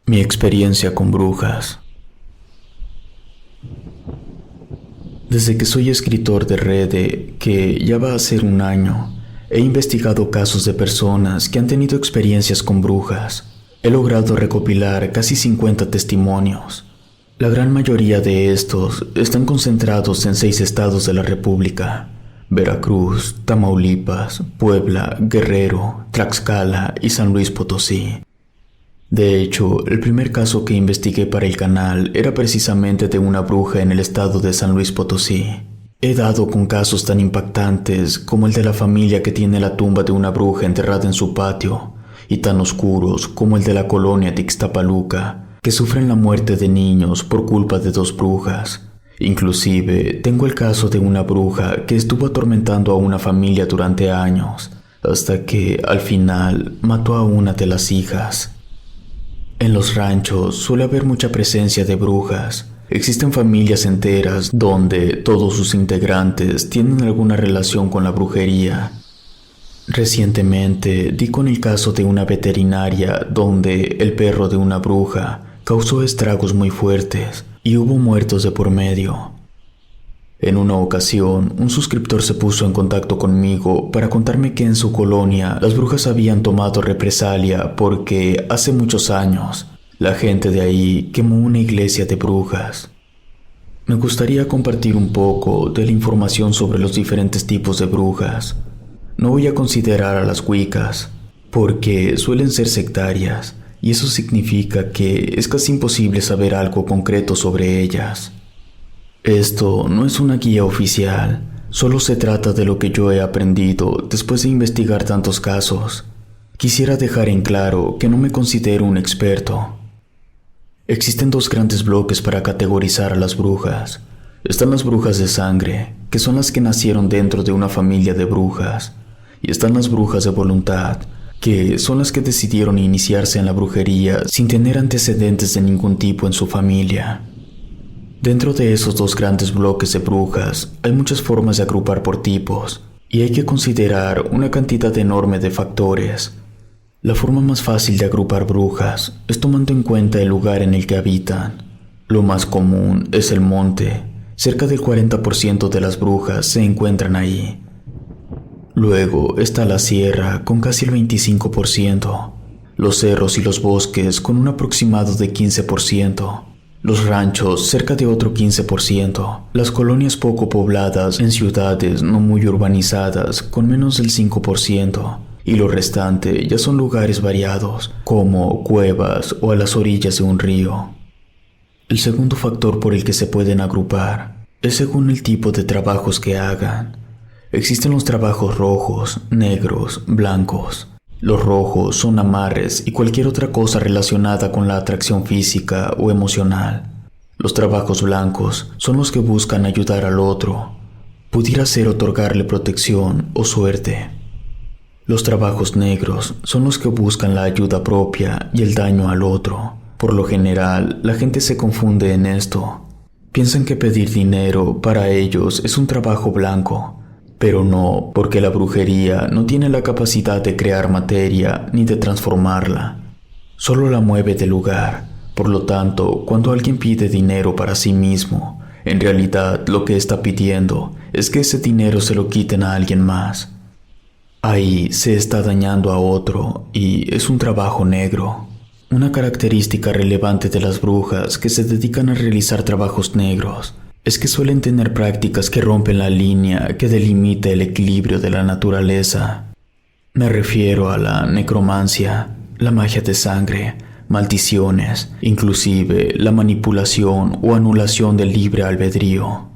Mi experiencia con brujas. Desde que soy escritor de Reddit, que ya va a ser un año, he investigado casos de personas que han tenido experiencias con brujas. He logrado recopilar casi 50 testimonios. La gran mayoría de estos están concentrados en 6 estados de la República: Veracruz, Tamaulipas, Puebla, Guerrero, Tlaxcala y San Luis Potosí. De hecho, el primer caso que investigué para el canal era precisamente de una bruja en el estado de San Luis Potosí. He dado con casos tan impactantes como el de la familia que tiene la tumba de una bruja enterrada en su patio, y tan oscuros como el de la colonia de Ixtapaluca, que sufren la muerte de niños por culpa de 2 brujas. Inclusive, tengo el caso de una bruja que estuvo atormentando a una familia durante años, hasta que, al final, mató a una de las hijas. En los ranchos suele haber mucha presencia de brujas. Existen familias enteras donde todos sus integrantes tienen alguna relación con la brujería. Recientemente di con el caso de una veterinaria donde el perro de una bruja causó estragos muy fuertes y hubo muertos de por medio. En una ocasión, un suscriptor se puso en contacto conmigo para contarme que en su colonia las brujas habían tomado represalia porque hace muchos años la gente de ahí quemó una iglesia de brujas. Me gustaría compartir un poco de la información sobre los diferentes tipos de brujas. No voy a considerar a las wiccas porque suelen ser sectarias, y eso significa que es casi imposible saber algo concreto sobre ellas. Esto no es una guía oficial, solo se trata de lo que yo he aprendido después de investigar tantos casos. Quisiera dejar en claro que no me considero un experto. Existen 2 grandes bloques para categorizar a las brujas. Están las brujas de sangre, que son las que nacieron dentro de una familia de brujas, y están las brujas de voluntad, que son las que decidieron iniciarse en la brujería sin tener antecedentes de ningún tipo en su familia. Dentro de esos 2 grandes bloques de brujas hay muchas formas de agrupar por tipos, y hay que considerar una cantidad enorme de factores. La forma más fácil de agrupar brujas es tomando en cuenta el lugar en el que habitan. Lo más común es el monte. Cerca del 40% de las brujas se encuentran ahí. Luego está la sierra con casi el 25%, los cerros y los bosques con un aproximado de 15%, los ranchos cerca de otro 15%, las colonias poco pobladas en ciudades no muy urbanizadas con menos del 5%, y lo restante ya son lugares variados, como cuevas o a las orillas de un río. El segundo factor por el que se pueden agrupar es según el tipo de trabajos que hagan. Existen los trabajos rojos, negros, blancos. Los rojos son amarres y cualquier otra cosa relacionada con la atracción física o emocional. Los trabajos blancos son los que buscan ayudar al otro. Pudiera ser otorgarle protección o suerte. Los trabajos negros son los que buscan la ayuda propia y el daño al otro. Por lo general, la gente se confunde en esto. Piensan que pedir dinero para ellos es un trabajo blanco. Pero no, porque la brujería no tiene la capacidad de crear materia ni de transformarla. Solo la mueve del lugar. Por lo tanto, cuando alguien pide dinero para sí mismo, en realidad lo que está pidiendo es que ese dinero se lo quiten a alguien más. Ahí se está dañando a otro y es un trabajo negro. Una característica relevante de las brujas que se dedican a realizar trabajos negros es que suelen tener prácticas que rompen la línea que delimita el equilibrio de la naturaleza. Me refiero a la necromancia, la magia de sangre, maldiciones, inclusive la manipulación o anulación del libre albedrío.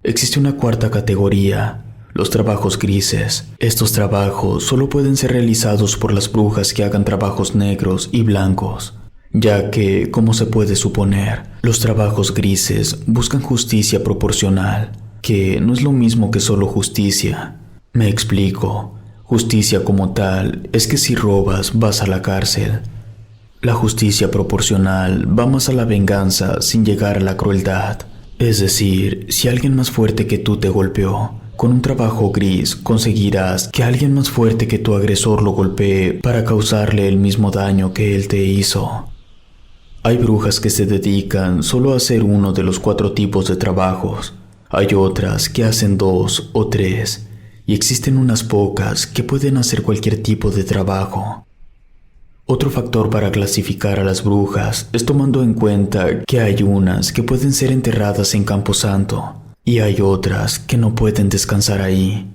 Existe una cuarta categoría, los trabajos grises. Estos trabajos solo pueden ser realizados por las brujas que hagan trabajos negros y blancos, ya que, como se puede suponer, los trabajos grises buscan justicia proporcional, que no es lo mismo que solo justicia. Me explico. Justicia como tal es que si robas vas a la cárcel. La justicia proporcional va más a la venganza sin llegar a la crueldad. Es decir, si alguien más fuerte que tú te golpeó, con un trabajo gris conseguirás que alguien más fuerte que tu agresor lo golpee para causarle el mismo daño que él te hizo. Hay brujas que se dedican solo a hacer uno de los 4 tipos de trabajos. Hay otras que hacen 2 o 3, y existen unas pocas que pueden hacer cualquier tipo de trabajo. Otro factor para clasificar a las brujas es tomando en cuenta que hay unas que pueden ser enterradas en Camposanto y hay otras que no pueden descansar ahí.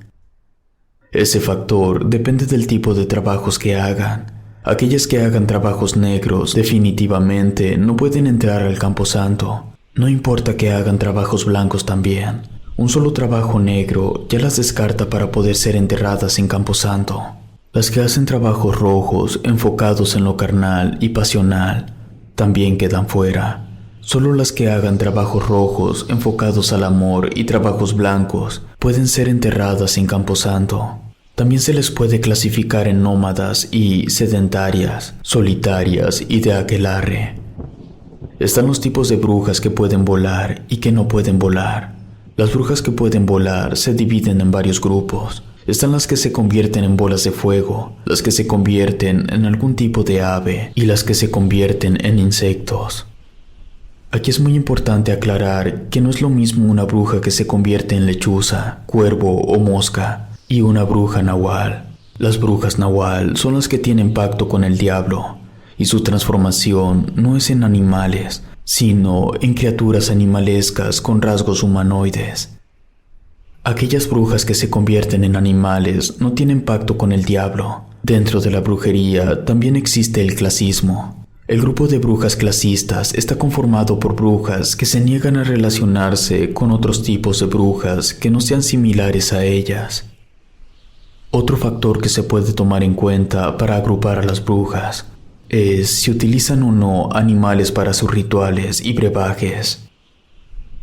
Ese factor depende del tipo de trabajos que hagan. Aquellas que hagan trabajos negros definitivamente no pueden entrar al Camposanto. No importa que hagan trabajos blancos también. Un solo trabajo negro ya las descarta para poder ser enterradas en Camposanto. Las que hacen trabajos rojos enfocados en lo carnal y pasional también quedan fuera. Solo las que hagan trabajos rojos enfocados al amor y trabajos blancos pueden ser enterradas en Camposanto. También se les puede clasificar en nómadas y sedentarias, solitarias y de aquelarre. Están los tipos de brujas que pueden volar y que no pueden volar. Las brujas que pueden volar se dividen en varios grupos. Están las que se convierten en bolas de fuego, las que se convierten en algún tipo de ave y las que se convierten en insectos. Aquí es muy importante aclarar que no es lo mismo una bruja que se convierte en lechuza, cuervo o mosca y una bruja nahual. Las brujas nahual son las que tienen pacto con el diablo y su transformación no es en animales, sino en criaturas animalescas con rasgos humanoides. Aquellas brujas que se convierten en animales no tienen pacto con el diablo. Dentro de la brujería también existe el clasismo. El grupo de brujas clasistas está conformado por brujas que se niegan a relacionarse con otros tipos de brujas que no sean similares a ellas. Otro factor que se puede tomar en cuenta para agrupar a las brujas es si utilizan o no animales para sus rituales y brebajes.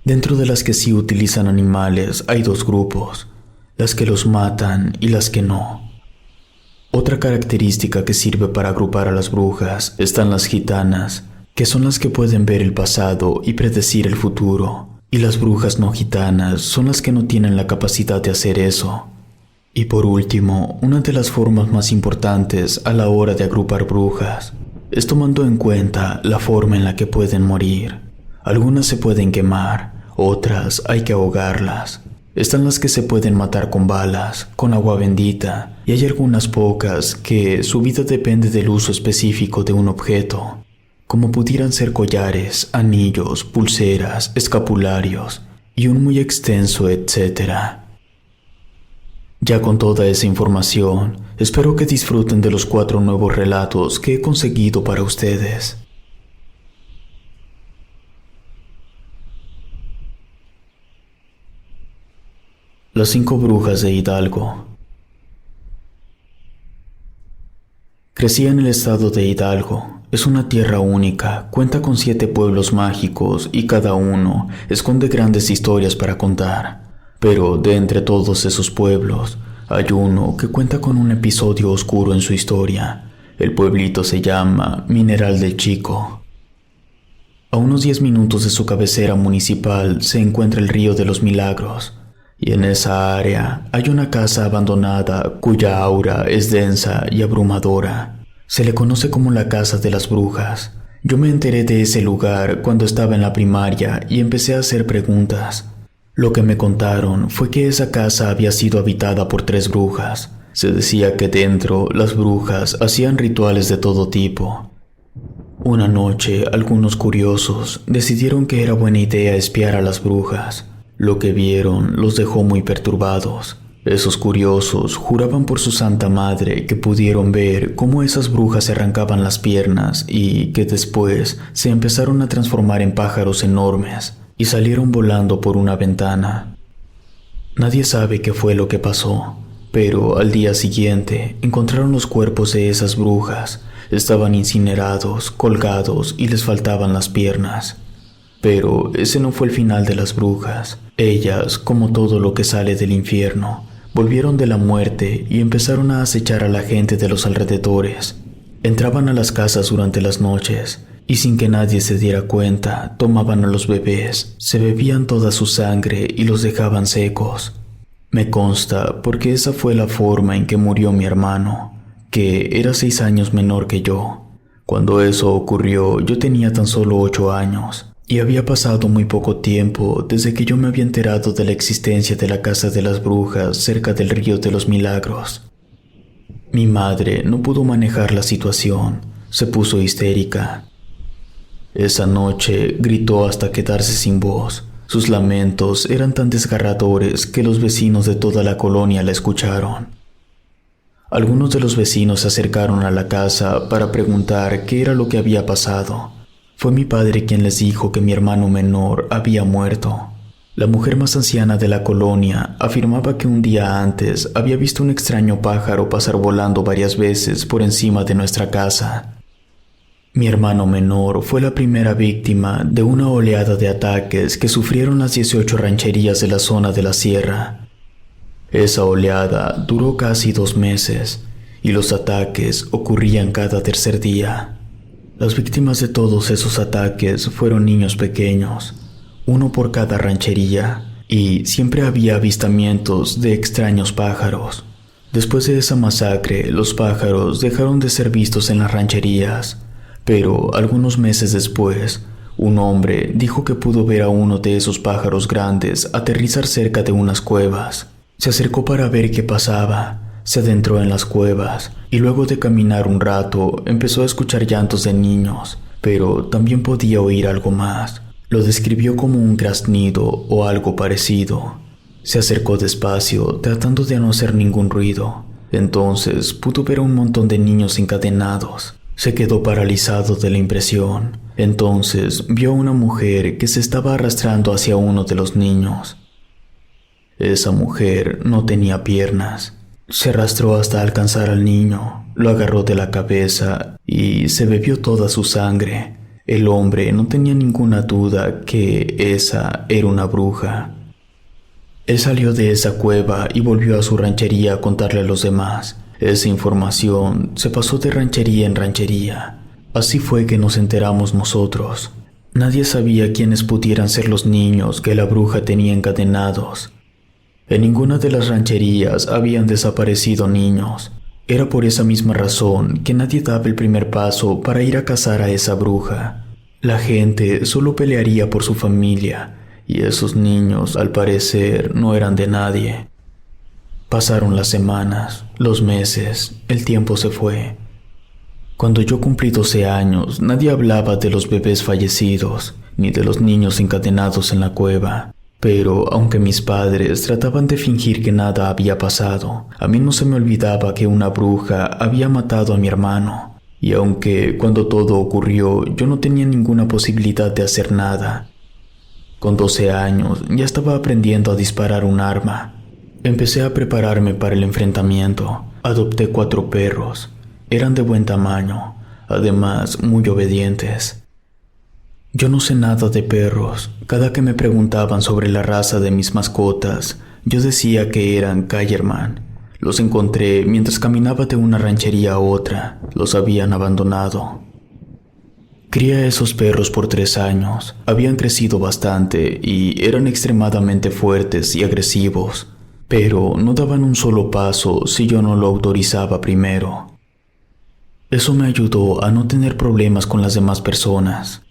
Dentro de las que sí utilizan animales hay 2 grupos, las que los matan y las que no. Otra característica que sirve para agrupar a las brujas están las gitanas, que son las que pueden ver el pasado y predecir el futuro, y las brujas no gitanas son las que no tienen la capacidad de hacer eso. Y por último, una de las formas más importantes a la hora de agrupar brujas es tomando en cuenta la forma en la que pueden morir. Algunas se pueden quemar, otras hay que ahogarlas. Están las que se pueden matar con balas, con agua bendita, y hay algunas pocas que su vida depende del uso específico de un objeto, como pudieran ser collares, anillos, pulseras, escapularios y un muy extenso etcétera. Ya con toda esa información, espero que disfruten de los 4 nuevos relatos que he conseguido para ustedes. Las 5 brujas de Hidalgo. Crecí en el estado de Hidalgo. Es una tierra única, cuenta con 7 pueblos mágicos y cada uno esconde grandes historias para contar. Pero de entre todos esos pueblos, hay uno que cuenta con un episodio oscuro en su historia. El pueblito se llama Mineral del Chico. A unos 10 minutos de su cabecera municipal se encuentra el Río de los Milagros, y en esa área hay una casa abandonada cuya aura es densa y abrumadora. Se le conoce como la Casa de las Brujas. Yo me enteré de ese lugar cuando estaba en la primaria y empecé a hacer preguntas. Lo que me contaron fue que esa casa había sido habitada por 3 brujas. Se decía que dentro las brujas hacían rituales de todo tipo. Una noche, algunos curiosos decidieron que era buena idea espiar a las brujas. Lo que vieron los dejó muy perturbados. Esos curiosos juraban por su santa madre que pudieron ver cómo esas brujas se arrancaban las piernas y que después se empezaron a transformar en pájaros enormes y salieron volando por una ventana. Nadie sabe qué fue lo que pasó, pero al día siguiente encontraron los cuerpos de esas brujas. Estaban incinerados, colgados y les faltaban las piernas. Pero ese no fue el final de las brujas. Ellas, como todo lo que sale del infierno, volvieron de la muerte y empezaron a acechar a la gente de los alrededores. Entraban a las casas durante las noches y sin que nadie se diera cuenta, tomaban a los bebés, se bebían toda su sangre y los dejaban secos. Me consta porque esa fue la forma en que murió mi hermano, que era 6 años menor que yo. Cuando eso ocurrió, yo tenía tan solo 8 años, y había pasado muy poco tiempo desde que yo me había enterado de la existencia de la casa de las brujas cerca del río de los Milagros. Mi madre no pudo manejar la situación, se puso histérica. Esa noche gritó hasta quedarse sin voz. Sus lamentos eran tan desgarradores que los vecinos de toda la colonia la escucharon. Algunos de los vecinos se acercaron a la casa para preguntar qué era lo que había pasado. Fue mi padre quien les dijo que mi hermano menor había muerto. La mujer más anciana de la colonia afirmaba que un día antes había visto un extraño pájaro pasar volando varias veces por encima de nuestra casa. Mi hermano menor fue la primera víctima de una oleada de ataques que sufrieron las 18 rancherías de la zona de la sierra. Esa oleada duró casi 2 meses y los ataques ocurrían cada tercer día. Las víctimas de todos esos ataques fueron niños pequeños, uno por cada ranchería, y siempre había avistamientos de extraños pájaros. Después de esa masacre, los pájaros dejaron de ser vistos en las rancherías, pero algunos meses después, un hombre dijo que pudo ver a uno de esos pájaros grandes aterrizar cerca de unas cuevas. Se acercó para ver qué pasaba, se adentró en las cuevas y luego de caminar un rato empezó a escuchar llantos de niños, pero también podía oír algo más. Lo describió como un graznido o algo parecido. Se acercó despacio, tratando de no hacer ningún ruido. Entonces pudo ver a un montón de niños encadenados. Se quedó paralizado de la impresión. Entonces vio a una mujer que se estaba arrastrando hacia uno de los niños. Esa mujer no tenía piernas. Se arrastró hasta alcanzar al niño, lo agarró de la cabeza y se bebió toda su sangre. El hombre no tenía ninguna duda que esa era una bruja. Él salió de esa cueva y volvió a su ranchería a contarle a los demás. Esa información se pasó de ranchería en ranchería. Así fue que nos enteramos nosotros. Nadie sabía quiénes pudieran ser los niños que la bruja tenía encadenados. En ninguna de las rancherías habían desaparecido niños. Era por esa misma razón que nadie daba el primer paso para ir a cazar a esa bruja. La gente solo pelearía por su familia, y esos niños, al parecer, no eran de nadie. Pasaron las semanas, los meses, el tiempo se fue. Cuando yo cumplí 12 años, nadie hablaba de los bebés fallecidos, ni de los niños encadenados en la cueva. Pero aunque mis padres trataban de fingir que nada había pasado, a mí no se me olvidaba que una bruja había matado a mi hermano. Y aunque cuando todo ocurrió yo no tenía ninguna posibilidad de hacer nada, con 12 años ya estaba aprendiendo a disparar un arma. Empecé a prepararme para el enfrentamiento. Adopté 4 perros. Eran de buen tamaño, además muy obedientes. Yo no sé nada de perros. Cada que me preguntaban sobre la raza de mis mascotas, yo decía que eran Cayerman. Los encontré mientras caminaba de una ranchería a otra. Los habían abandonado. Crié a esos perros por 3 años. Habían crecido bastante y eran extremadamente fuertes y agresivos, pero no daban un solo paso si yo no lo autorizaba primero. Eso me ayudó a no tener problemas con las demás personas.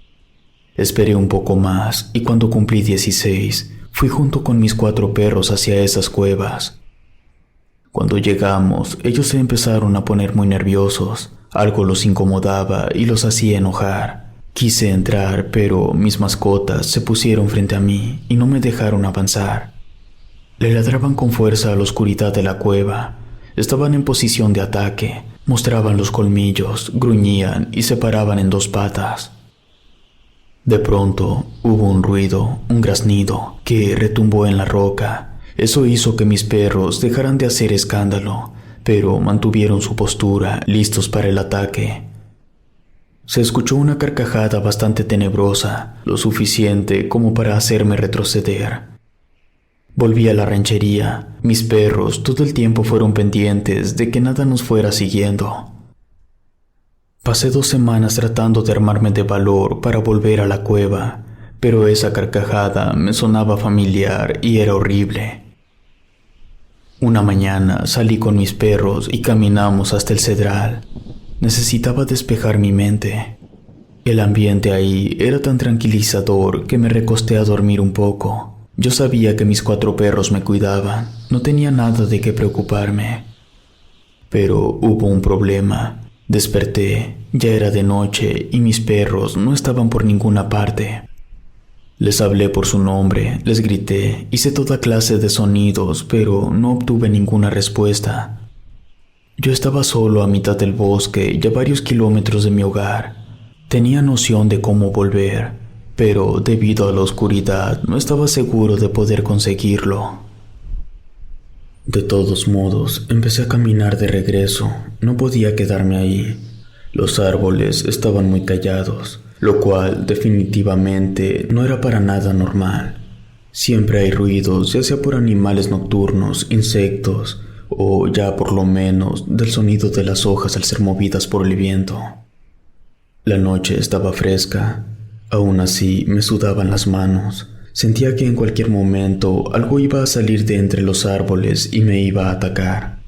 Esperé un poco más y cuando cumplí 16, fui junto con mis 4 perros hacia esas cuevas. Cuando llegamos, ellos se empezaron a poner muy nerviosos. Algo los incomodaba y los hacía enojar. Quise entrar, pero mis mascotas se pusieron frente a mí y no me dejaron avanzar. Le ladraban con fuerza a la oscuridad de la cueva. Estaban en posición de ataque, mostraban los colmillos, gruñían y se paraban en 2 patas. De pronto hubo un ruido, un graznido, que retumbó en la roca. Eso hizo que mis perros dejaran de hacer escándalo, pero mantuvieron su postura, listos para el ataque. Se escuchó una carcajada bastante tenebrosa, lo suficiente como para hacerme retroceder. Volví a la ranchería. Mis perros todo el tiempo fueron pendientes de que nada nos fuera siguiendo. Pasé 2 semanas tratando de armarme de valor para volver a la cueva, pero esa carcajada me sonaba familiar y era horrible. Una mañana salí con mis perros y caminamos hasta el cedral. Necesitaba despejar mi mente. El ambiente ahí era tan tranquilizador que me recosté a dormir un poco. Yo sabía que mis 4 perros me cuidaban, no tenía nada de qué preocuparme. Pero hubo un problema. Desperté, ya era de noche y mis perros no estaban por ninguna parte. Les hablé por su nombre, les grité, hice toda clase de sonidos, pero no obtuve ninguna respuesta. Yo estaba solo a mitad del bosque y a varios kilómetros de mi hogar. Tenía noción de cómo volver, pero debido a la oscuridad no estaba seguro de poder conseguirlo. De todos modos, empecé a caminar de regreso. No podía quedarme ahí. Los árboles estaban muy callados, lo cual definitivamente no era para nada normal. Siempre hay ruidos, ya sea por animales nocturnos, insectos, o ya por lo menos del sonido de las hojas al ser movidas por el viento. La noche estaba fresca. Aún así me sudaban las manos. Sentía que en cualquier momento algo iba a salir de entre los árboles y me iba a atacar.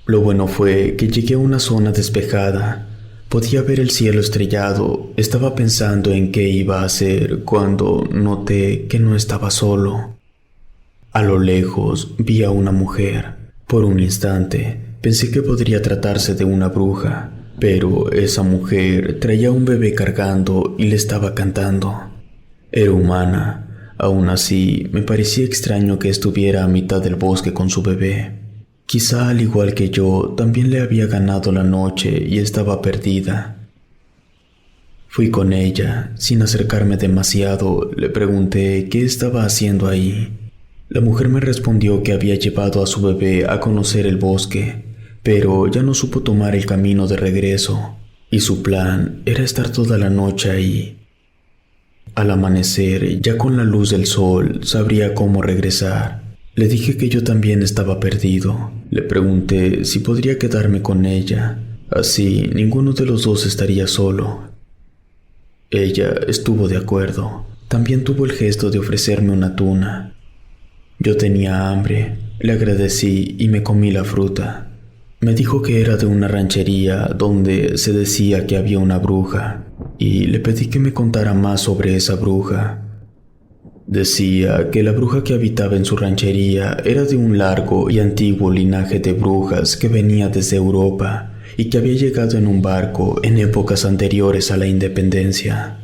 Lo bueno fue que llegué a una zona despejada. Podía ver el cielo estrellado. Estaba pensando en qué iba a hacer cuando noté que no estaba solo. A lo lejos vi a una mujer. Por un instante pensé que podría tratarse de una bruja, pero esa mujer traía un bebé cargando y le estaba cantando. Era humana. Aún así, me parecía extraño que estuviera a mitad del bosque con su bebé. Quizá al igual que yo, también le había ganado la noche y estaba perdida. Fui con ella. Sin acercarme demasiado, le pregunté qué estaba haciendo ahí. La mujer me respondió que había llevado a su bebé a conocer el bosque, pero ya no supo tomar el camino de regreso, y su plan era estar toda la noche ahí. Al amanecer, ya con la luz del sol, sabría cómo regresar. Le dije que yo también estaba perdido. Le pregunté si podría quedarme con ella. Así, ninguno de los dos estaría solo. Ella estuvo de acuerdo. También tuvo el gesto de ofrecerme una tuna. Yo tenía hambre. Le agradecí y me comí la fruta. Me dijo que era de una ranchería donde se decía que había una bruja, y le pedí que me contara más sobre esa bruja. Decía que la bruja que habitaba en su ranchería era de un largo y antiguo linaje de brujas que venía desde Europa y que había llegado en un barco en épocas anteriores a la independencia.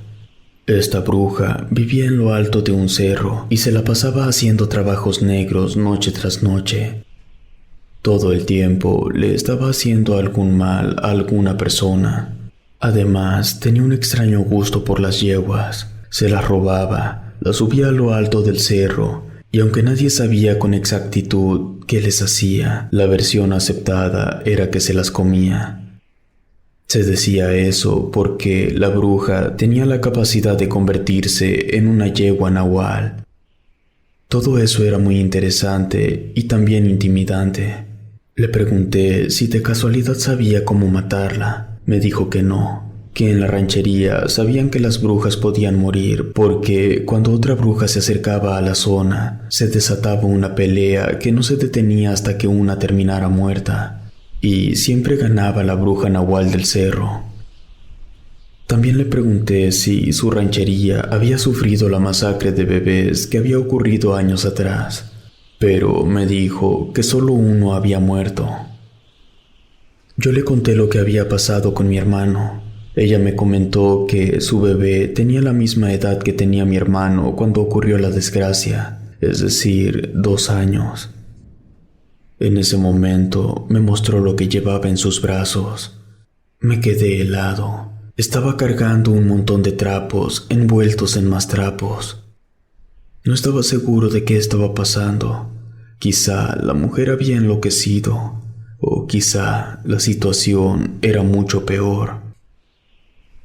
Esta bruja vivía en lo alto de un cerro y se la pasaba haciendo trabajos negros noche tras noche. Todo el tiempo le estaba haciendo algún mal a alguna persona. Además, tenía un extraño gusto por las yeguas. Se las robaba, las subía a lo alto del cerro, y aunque nadie sabía con exactitud qué les hacía, la versión aceptada era que se las comía. Se decía eso porque la bruja tenía la capacidad de convertirse en una yegua nahual. Todo eso era muy interesante y también intimidante. Le pregunté si de casualidad sabía cómo matarla. Me dijo que no, que en la ranchería sabían que las brujas podían morir porque cuando otra bruja se acercaba a la zona, se desataba una pelea que no se detenía hasta que una terminara muerta, y siempre ganaba la bruja nahual del cerro. También le pregunté si su ranchería había sufrido la masacre de bebés que había ocurrido años atrás, pero me dijo que solo uno había muerto. Yo le conté lo que había pasado con mi hermano. Ella me comentó que su bebé tenía la misma edad que tenía mi hermano cuando ocurrió la desgracia, es decir, 2 años. En ese momento me mostró lo que llevaba en sus brazos. Me quedé helado. Estaba cargando un montón de trapos envueltos en más trapos. No estaba seguro de qué estaba pasando. Quizá la mujer había enloquecido, o quizá la situación era mucho peor.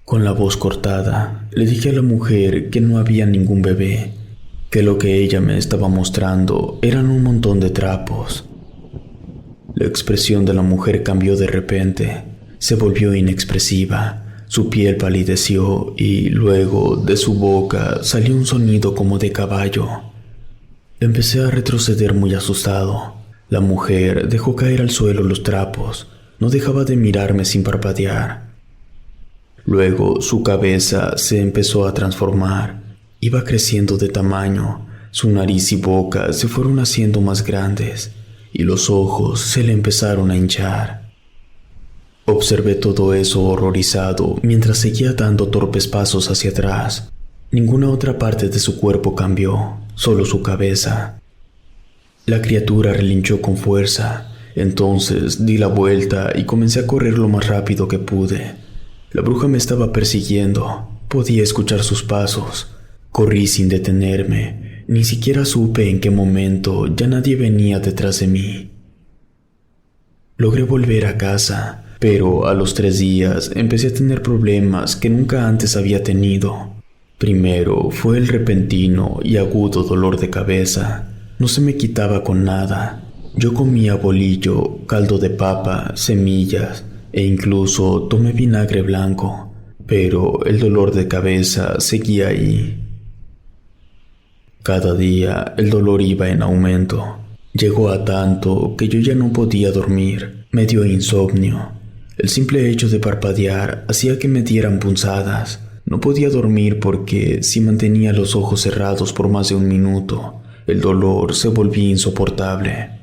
Con la voz cortada, le dije a la mujer que no había ningún bebé, que lo que ella me estaba mostrando eran un montón de trapos. La expresión de la mujer cambió de repente, se volvió inexpresiva. Su piel palideció y luego de su boca salió un sonido como de caballo. Empecé a retroceder muy asustado. La mujer dejó caer al suelo los trapos. No dejaba de mirarme sin parpadear. Luego su cabeza se empezó a transformar. Iba creciendo de tamaño. Su nariz y boca se fueron haciendo más grandes y los ojos se le empezaron a hinchar. Observé todo eso horrorizado mientras seguía dando torpes pasos hacia atrás. Ninguna otra parte de su cuerpo cambió, solo su cabeza. La criatura relinchó con fuerza. Entonces di la vuelta y comencé a correr lo más rápido que pude. La bruja me estaba persiguiendo. Podía escuchar sus pasos. Corrí sin detenerme. Ni siquiera supe en qué momento ya nadie venía detrás de mí. Logré volver a casa, pero a los 3 días empecé a tener problemas que nunca antes había tenido. Primero fue el repentino y agudo dolor de cabeza. No se me quitaba con nada. Yo comía bolillo, caldo de papa, semillas e incluso tomé vinagre blanco, pero el dolor de cabeza seguía ahí. Cada día el dolor iba en aumento. Llegó a tanto que yo ya no podía dormir. Me dio insomnio. El simple hecho de parpadear hacía que me dieran punzadas. No podía dormir porque si mantenía los ojos cerrados por más de 1 minuto, el dolor se volvía insoportable.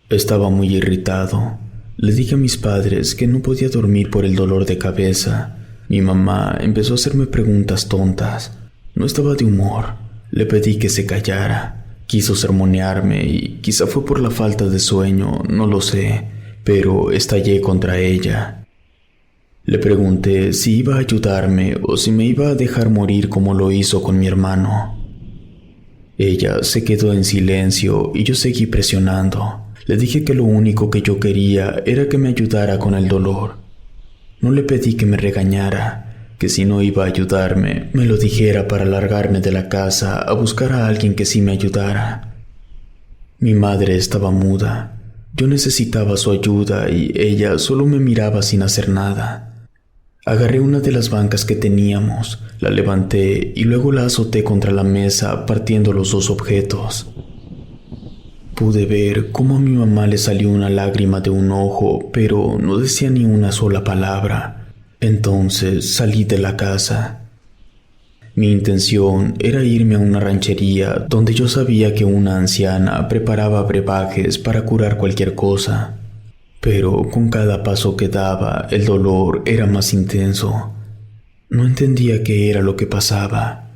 Estaba muy irritado. Le dije a mis padres que no podía dormir por el dolor de cabeza. Mi mamá empezó a hacerme preguntas tontas. No estaba de humor. Le pedí que se callara. Quiso sermonearme y quizá fue por la falta de sueño, no lo sé, pero estallé contra ella. Le pregunté si iba a ayudarme o si me iba a dejar morir como lo hizo con mi hermano. Ella se quedó en silencio y yo seguí presionando. Le dije que lo único que yo quería era que me ayudara con el dolor. No le pedí que me regañara, que si no iba a ayudarme, me lo dijera para largarme de la casa a buscar a alguien que sí me ayudara. Mi madre estaba muda. Yo necesitaba su ayuda y ella solo me miraba sin hacer nada. Agarré una de las bancas que teníamos, la levanté y luego la azoté contra la mesa partiendo los 2 objetos. Pude ver cómo a mi mamá le salió una lágrima de un ojo, pero no decía ni una sola palabra. Entonces salí de la casa. Mi intención era irme a una ranchería donde yo sabía que una anciana preparaba brebajes para curar cualquier cosa. Pero con cada paso que daba, el dolor era más intenso. No entendía qué era lo que pasaba.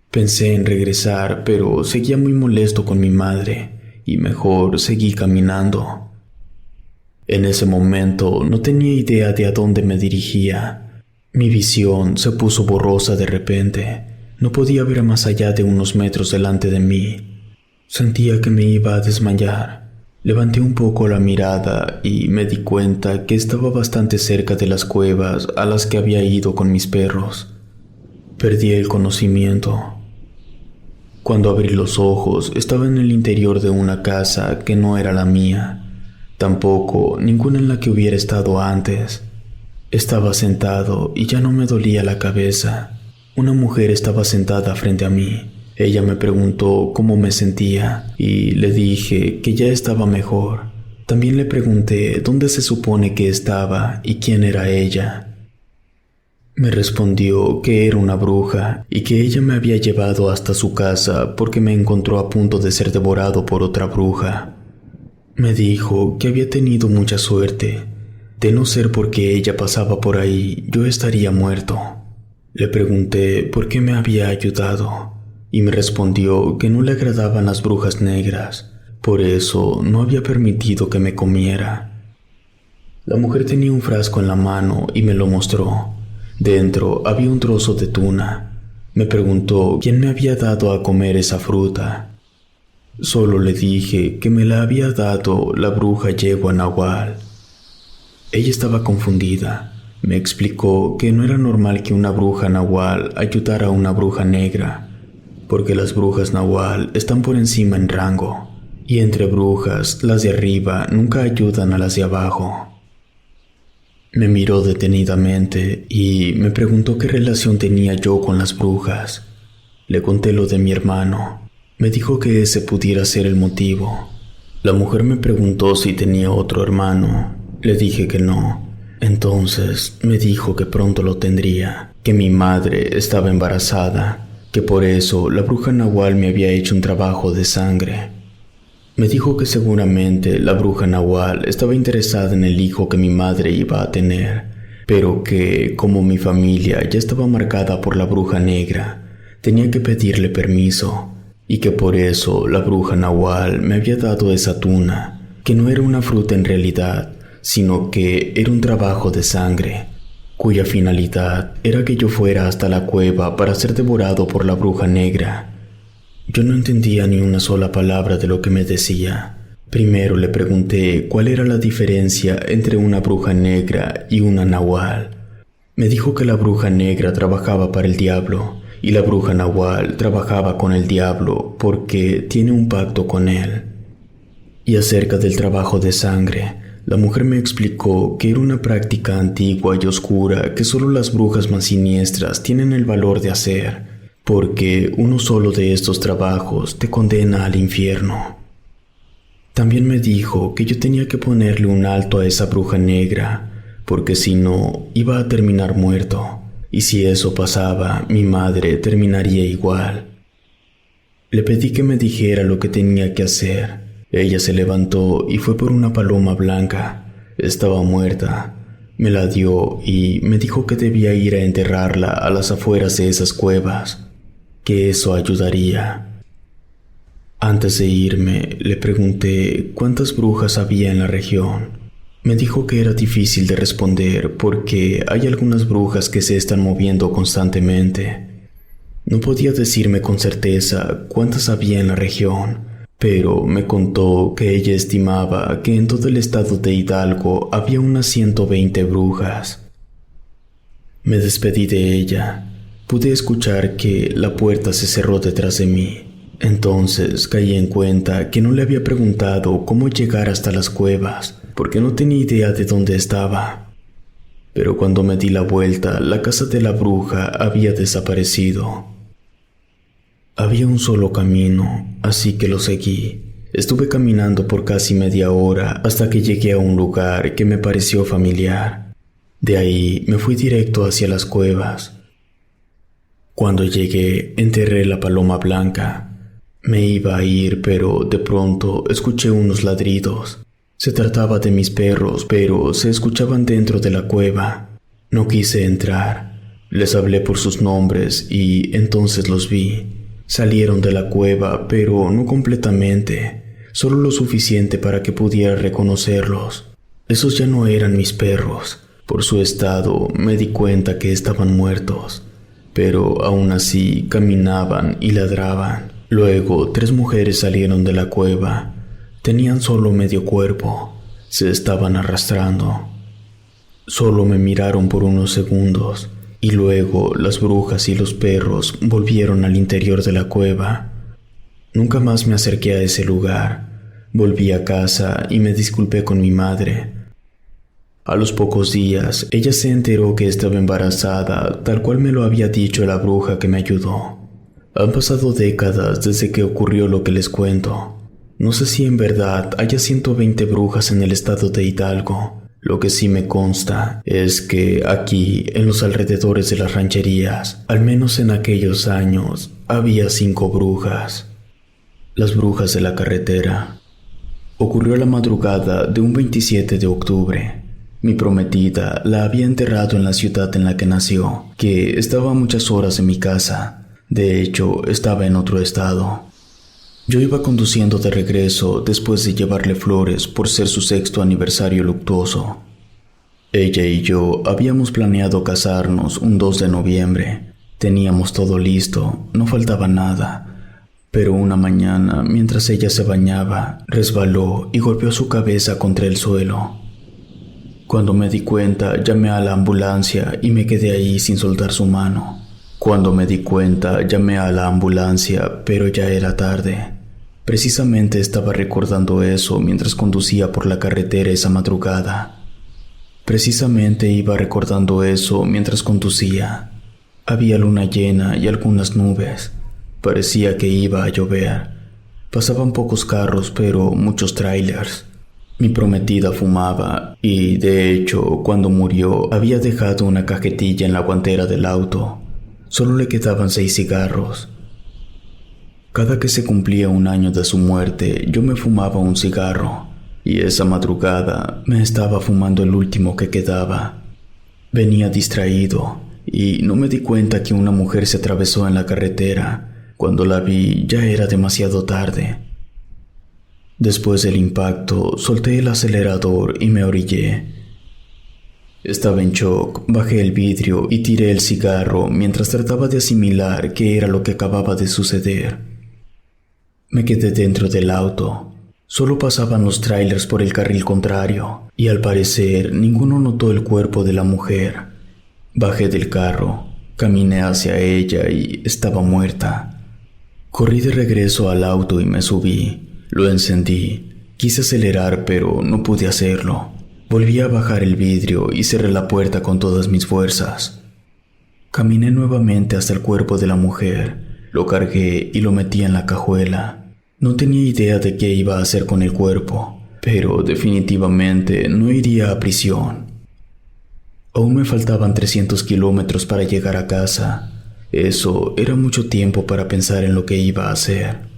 Pensé en regresar, pero seguía muy molesto con mi madre, y mejor seguí caminando. En ese momento no tenía idea de a dónde me dirigía. Mi visión se puso borrosa de repente. No podía ver más allá de unos metros delante de mí. Sentía que me iba a desmayar. Levanté un poco la mirada y me di cuenta que estaba bastante cerca de las cuevas a las que había ido con mis perros. Perdí el conocimiento. Cuando abrí los ojos, estaba en el interior de una casa que no era la mía. Tampoco ninguna en la que hubiera estado antes. Estaba sentado y ya no me dolía la cabeza. Una mujer estaba sentada frente a mí. Ella me preguntó cómo me sentía y le dije que ya estaba mejor. También le pregunté dónde se supone que estaba y quién era ella. Me respondió que era una bruja y que ella me había llevado hasta su casa porque me encontró a punto de ser devorado por otra bruja. Me dijo que había tenido mucha suerte. De no ser porque ella pasaba por ahí, yo estaría muerto. Le pregunté por qué me había ayudado y me respondió que no le agradaban las brujas negras. Por eso no había permitido que me comiera. La mujer tenía un frasco en la mano y me lo mostró. Dentro había un trozo de tuna. Me preguntó quién me había dado a comer esa fruta. Solo le dije que me la había dado la bruja yegua nahual. Ella estaba confundida. Me explicó que no era normal que una bruja nahual ayudara a una bruja negra, porque las brujas nahual están por encima en rango, y entre brujas las de arriba nunca ayudan a las de abajo. Me miró detenidamente y me preguntó qué relación tenía yo con las brujas. Le conté lo de mi hermano. Me dijo que ese pudiera ser el motivo. La mujer me preguntó si tenía otro hermano. Le dije que no. Entonces me dijo que pronto lo tendría, que mi madre estaba embarazada, que por eso la bruja Nahual me había hecho un trabajo de sangre. Me dijo que seguramente la bruja Nahual estaba interesada en el hijo que mi madre iba a tener, pero que, como mi familia ya estaba marcada por la bruja negra, tenía que pedirle permiso, y que por eso la bruja Nahual me había dado esa tuna, que no era una fruta en realidad, sino que era un trabajo de sangre, cuya finalidad era que yo fuera hasta la cueva para ser devorado por la bruja negra. Yo no entendía ni una sola palabra de lo que me decía. Primero le pregunté cuál era la diferencia entre una bruja negra y una nahual. Me dijo que la bruja negra trabajaba para el diablo y la bruja nahual trabajaba con el diablo porque tiene un pacto con él. Y acerca del trabajo de sangre, la mujer me explicó que era una práctica antigua y oscura que solo las brujas más siniestras tienen el valor de hacer, porque uno solo de estos trabajos te condena al infierno. También me dijo que yo tenía que ponerle un alto a esa bruja negra, porque si no, iba a terminar muerto, y si eso pasaba, mi madre terminaría igual. Le pedí que me dijera lo que tenía que hacer. Ella se levantó y fue por una paloma blanca. Estaba muerta. Me la dio y me dijo que debía ir a enterrarla a las afueras de esas cuevas, que eso ayudaría. Antes de irme, le pregunté cuántas brujas había en la región. Me dijo que era difícil de responder porque hay algunas brujas que se están moviendo constantemente. No podía decirme con certeza cuántas había en la región, pero me contó que ella estimaba que en todo el estado de Hidalgo había unas 120 brujas. Me despedí de ella. Pude escuchar que la puerta se cerró detrás de mí. Entonces caí en cuenta que no le había preguntado cómo llegar hasta las cuevas, porque no tenía idea de dónde estaba. Pero cuando me di la vuelta, la casa de la bruja había desaparecido. Había un solo camino, así que lo seguí. Estuve caminando por casi media hora hasta que llegué a un lugar que me pareció familiar. De ahí me fui directo hacia las cuevas. Cuando llegué, enterré la paloma blanca. Me iba a ir, pero de pronto escuché unos ladridos. Se trataba de mis perros, pero se escuchaban dentro de la cueva. No quise entrar. Les hablé por sus nombres y entonces los vi. Salieron de la cueva, pero no completamente, solo lo suficiente para que pudiera reconocerlos. Esos ya no eran mis perros. Por su estado me di cuenta que estaban muertos, pero aún así caminaban y ladraban. Luego 3 mujeres salieron de la cueva. Tenían solo medio cuerpo. Se estaban arrastrando. Solo me miraron por unos segundos. Y luego las brujas y los perros volvieron al interior de la cueva. Nunca más me acerqué a ese lugar. Volví a casa y me disculpé con mi madre. A los pocos días, ella se enteró que estaba embarazada, tal cual me lo había dicho la bruja que me ayudó. Han pasado décadas desde que ocurrió lo que les cuento. No sé si en verdad haya 120 brujas en el estado de Hidalgo. Lo que sí me consta es que aquí, en los alrededores de las rancherías, al menos en aquellos años, había 5 brujas. Las brujas de la carretera. Ocurrió la madrugada de un 27 de octubre. Mi prometida la había enterrado en la ciudad en la que nació, que estaba a muchas horas de mi casa. De hecho, estaba en otro estado. Yo iba conduciendo de regreso después de llevarle flores por ser su 6º aniversario luctuoso. Ella y yo habíamos planeado casarnos un 2 de noviembre. Teníamos todo listo, no faltaba nada. Pero una mañana, mientras ella se bañaba, resbaló y golpeó su cabeza contra el suelo. Cuando me di cuenta, llamé a la ambulancia y me quedé ahí sin soltar su mano. Pero ya era tarde. Precisamente estaba recordando eso mientras conducía por la carretera esa madrugada. Había luna llena y algunas nubes. Parecía que iba a llover. Pasaban pocos carros, pero muchos trailers. Mi prometida fumaba y, de hecho, cuando murió había dejado una cajetilla en la guantera del auto. Solo le quedaban 6 cigarros. Cada que se cumplía un año de su muerte, yo me fumaba un cigarro, y esa madrugada me estaba fumando el último que quedaba. Venía distraído, y no me di cuenta que una mujer se atravesó en la carretera. Cuando la vi, ya era demasiado tarde. Después del impacto, solté el acelerador y me orillé. Estaba en shock, bajé el vidrio y tiré el cigarro mientras trataba de asimilar qué era lo que acababa de suceder. Me quedé dentro del auto. Solo pasaban los trailers por el carril contrario, y al parecer ninguno notó el cuerpo de la mujer. Bajé del carro, caminé hacia ella y estaba muerta. Corrí de regreso al auto y me subí. Lo encendí. Quise acelerar, pero no pude hacerlo. Volví a bajar el vidrio y cerré la puerta con todas mis fuerzas. Caminé nuevamente hasta el cuerpo de la mujer. Lo cargué y lo metí en la cajuela. No tenía idea de qué iba a hacer con el cuerpo, pero definitivamente no iría a prisión. Aún me faltaban 300 kilómetros para llegar a casa. Eso era mucho tiempo para pensar en lo que iba a hacer.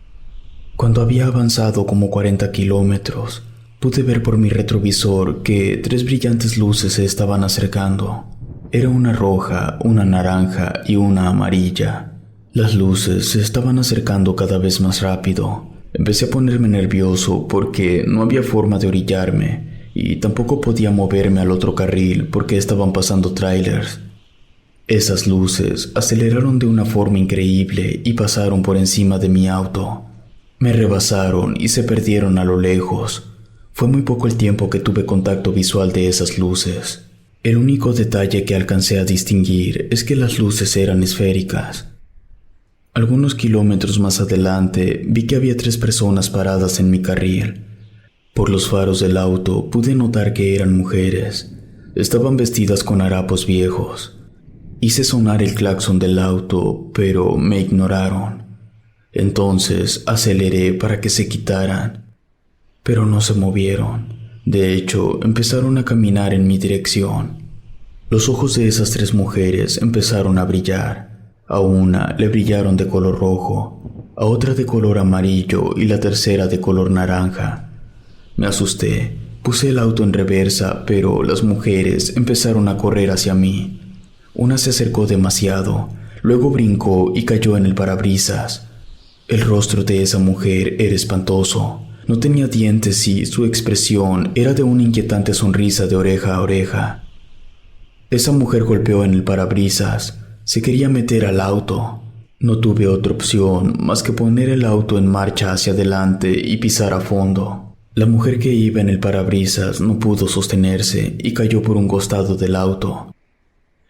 Cuando había avanzado como 40 kilómetros, pude ver por mi retrovisor que 3 brillantes luces se estaban acercando. Era una roja, una naranja y una amarilla. Las luces se estaban acercando cada vez más rápido. Empecé a ponerme nervioso porque no había forma de orillarme y tampoco podía moverme al otro carril porque estaban pasando trailers. Esas luces aceleraron de una forma increíble y pasaron por encima de mi auto. Me rebasaron y se perdieron a lo lejos. Fue muy poco el tiempo que tuve contacto visual de esas luces. El único detalle que alcancé a distinguir es que las luces eran esféricas. Algunos kilómetros más adelante vi que había 3 personas paradas en mi carril. Por los faros del auto pude notar que eran mujeres. Estaban vestidas con harapos viejos. Hice sonar el claxon del auto, pero me ignoraron. Entonces aceleré para que se quitaran, pero no se movieron. De hecho, empezaron a caminar en mi dirección. Los ojos de esas 3 mujeres empezaron a brillar. A una le brillaron de color rojo, a otra de color amarillo y la tercera de color naranja. Me asusté, puse el auto en reversa, pero las mujeres empezaron a correr hacia mí. Una se acercó demasiado, luego brincó y cayó en el parabrisas. El rostro de esa mujer era espantoso. No tenía dientes y su expresión era de una inquietante sonrisa de oreja a oreja. Esa mujer golpeó en el parabrisas. Se quería meter al auto. No tuve otra opción más que poner el auto en marcha hacia adelante y pisar a fondo. La mujer que iba en el parabrisas no pudo sostenerse y cayó por un costado del auto.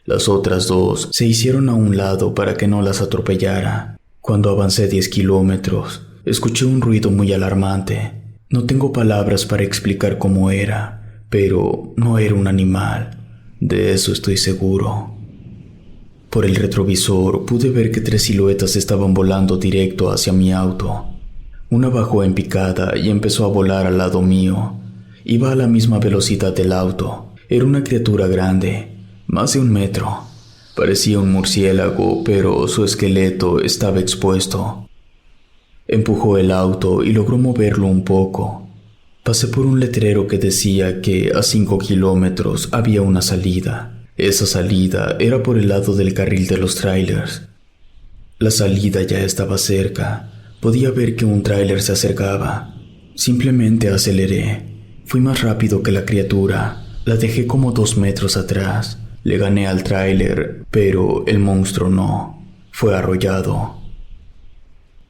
Las otras 2 se hicieron a un lado para que no las atropellara. Cuando avancé 10 kilómetros, escuché un ruido muy alarmante. No tengo palabras para explicar cómo era, pero no era un animal. De eso estoy seguro. Por el retrovisor pude ver que 3 siluetas estaban volando directo hacia mi auto. Una bajó en picada y empezó a volar al lado mío. Iba a la misma velocidad del auto. Era una criatura grande, más de 1 metro. Parecía un murciélago, pero su esqueleto estaba expuesto. Empujó el auto y logró moverlo un poco. Pasé por un letrero que decía que a 5 kilómetros había una salida. Esa salida era por el lado del carril de los trailers. La salida ya estaba cerca. Podía ver que un tráiler se acercaba. Simplemente aceleré. Fui más rápido que la criatura. La dejé como 2 metros atrás. Le gané al tráiler, pero el monstruo no. Fue arrollado.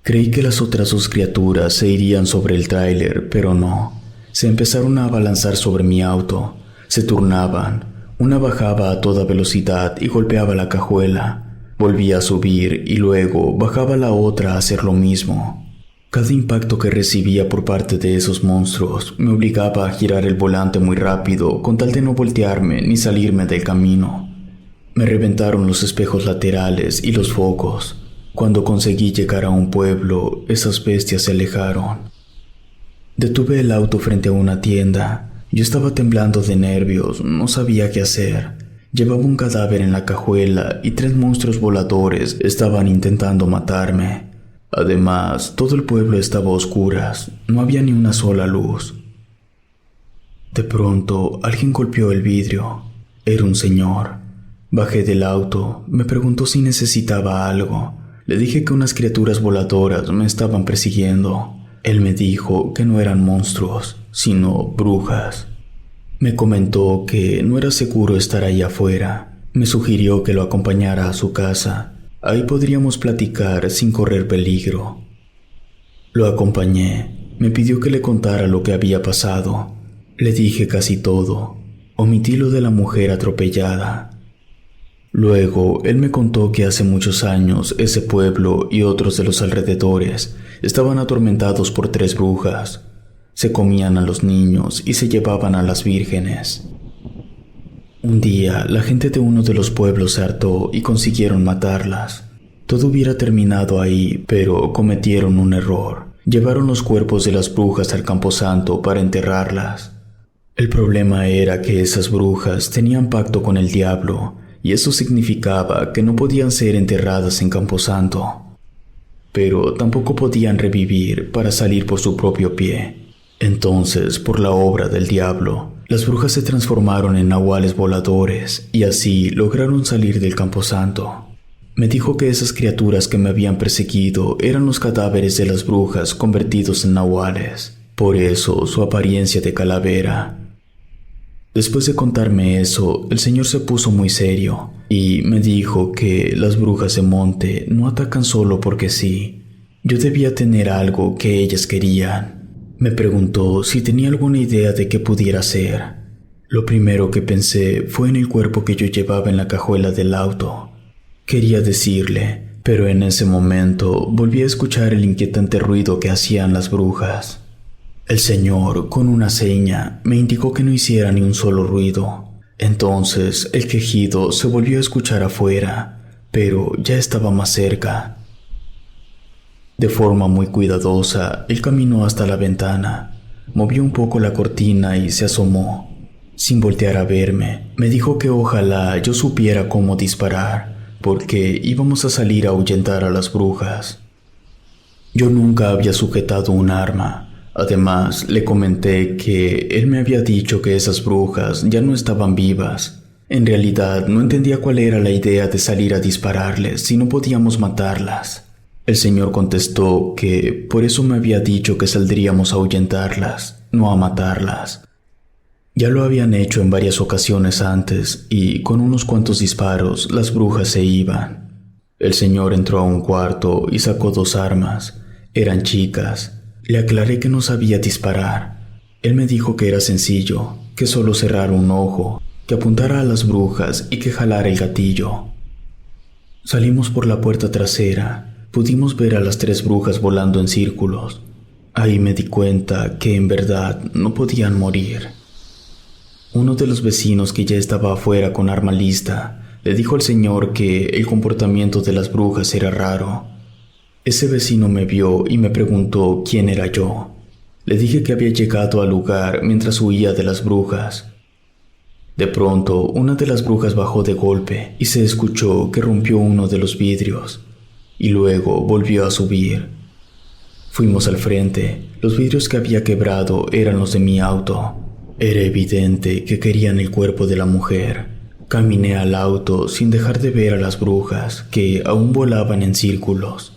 Creí que las otras 2 criaturas se irían sobre el tráiler, pero no. Se empezaron a abalanzar sobre mi auto. Se turnaban. Una bajaba a toda velocidad y golpeaba la cajuela. Volvía a subir y luego bajaba la otra a hacer lo mismo. Cada impacto que recibía por parte de esos monstruos me obligaba a girar el volante muy rápido con tal de no voltearme ni salirme del camino. Me reventaron los espejos laterales y los focos. Cuando conseguí llegar a un pueblo, esas bestias se alejaron. Detuve el auto frente a una tienda. Yo estaba temblando de nervios, no sabía qué hacer. Llevaba un cadáver en la cajuela y 3 monstruos voladores estaban intentando matarme. Además, todo el pueblo estaba a oscuras, no había ni una sola luz. De pronto, alguien golpeó el vidrio. Era un señor. Bajé del auto, me preguntó si necesitaba algo. Le dije que unas criaturas voladoras me estaban persiguiendo. Él me dijo que no eran monstruos, sino brujas. Me comentó que no era seguro estar ahí afuera. Me sugirió que lo acompañara a su casa. Ahí podríamos platicar sin correr peligro. Lo acompañé. Me pidió que le contara lo que había pasado. Le dije casi todo. Omití lo de la mujer atropellada. Luego, él me contó que hace muchos años ese pueblo y otros de los alrededores estaban atormentados por 3 brujas. Se comían a los niños y se llevaban a las vírgenes. Un día, la gente de uno de los pueblos se hartó y consiguieron matarlas. Todo hubiera terminado ahí, pero cometieron un error. Llevaron los cuerpos de las brujas al camposanto para enterrarlas. El problema era que esas brujas tenían pacto con el diablo, y eso significaba que no podían ser enterradas en camposanto. Pero tampoco podían revivir para salir por su propio pie. Entonces, por la obra del diablo, las brujas se transformaron en nahuales voladores y así lograron salir del camposanto. Me dijo que esas criaturas que me habían perseguido eran los cadáveres de las brujas convertidos en nahuales. Por eso su apariencia de calavera. Después de contarme eso, el señor se puso muy serio y me dijo que las brujas de monte no atacan solo porque sí. Yo debía tener algo que ellas querían. Me preguntó si tenía alguna idea de qué pudiera ser. Lo primero que pensé fue en el cuerpo que yo llevaba en la cajuela del auto. Quería decirle, pero en ese momento volví a escuchar el inquietante ruido que hacían las brujas. El señor, con una seña, me indicó que no hiciera ni un solo ruido. Entonces el quejido se volvió a escuchar afuera, pero ya estaba más cerca. De forma muy cuidadosa, él caminó hasta la ventana, movió un poco la cortina y se asomó. Sin voltear a verme, me dijo que ojalá yo supiera cómo disparar, porque íbamos a salir a ahuyentar a las brujas. Yo nunca había sujetado un arma. Además, le comenté que él me había dicho que esas brujas ya no estaban vivas. En realidad, no entendía cuál era la idea de salir a dispararles si no podíamos matarlas. El señor contestó que por eso me había dicho que saldríamos a ahuyentarlas, no a matarlas. Ya lo habían hecho en varias ocasiones antes y con unos cuantos disparos las brujas se iban. El señor entró a un cuarto y sacó 2 armas. Eran chicas. Le aclaré que no sabía disparar. Él me dijo que era sencillo, que solo cerrara un ojo, que apuntara a las brujas y que jalara el gatillo. Salimos por la puerta trasera. Pudimos ver a las 3 brujas volando en círculos. Ahí me di cuenta que en verdad no podían morir. Uno de los vecinos que ya estaba afuera con arma lista le dijo al señor que el comportamiento de las brujas era raro. Ese vecino me vio y me preguntó quién era yo. Le dije que había llegado al lugar mientras huía de las brujas. De pronto, una de las brujas bajó de golpe y se escuchó que rompió uno de los vidrios, y luego volvió a subir. Fuimos al frente. Los vidrios que había quebrado eran los de mi auto. Era evidente que querían el cuerpo de la mujer. Caminé al auto sin dejar de ver a las brujas que aún volaban en círculos.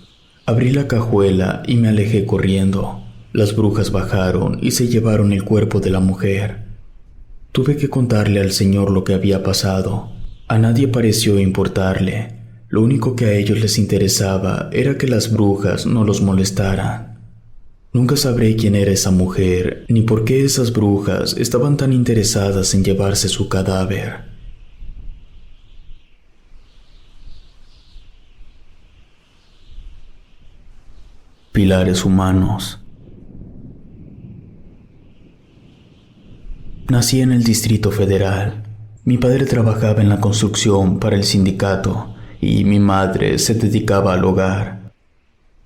Abrí la cajuela y me alejé corriendo. Las brujas bajaron y se llevaron el cuerpo de la mujer. Tuve que contarle al señor lo que había pasado. A nadie pareció importarle. Lo único que a ellos les interesaba era que las brujas no los molestaran. Nunca sabré quién era esa mujer, ni por qué esas brujas estaban tan interesadas en llevarse su cadáver. Pilares humanos. Nací en el Distrito Federal. Mi padre trabajaba en la construcción para el sindicato y mi madre se dedicaba al hogar.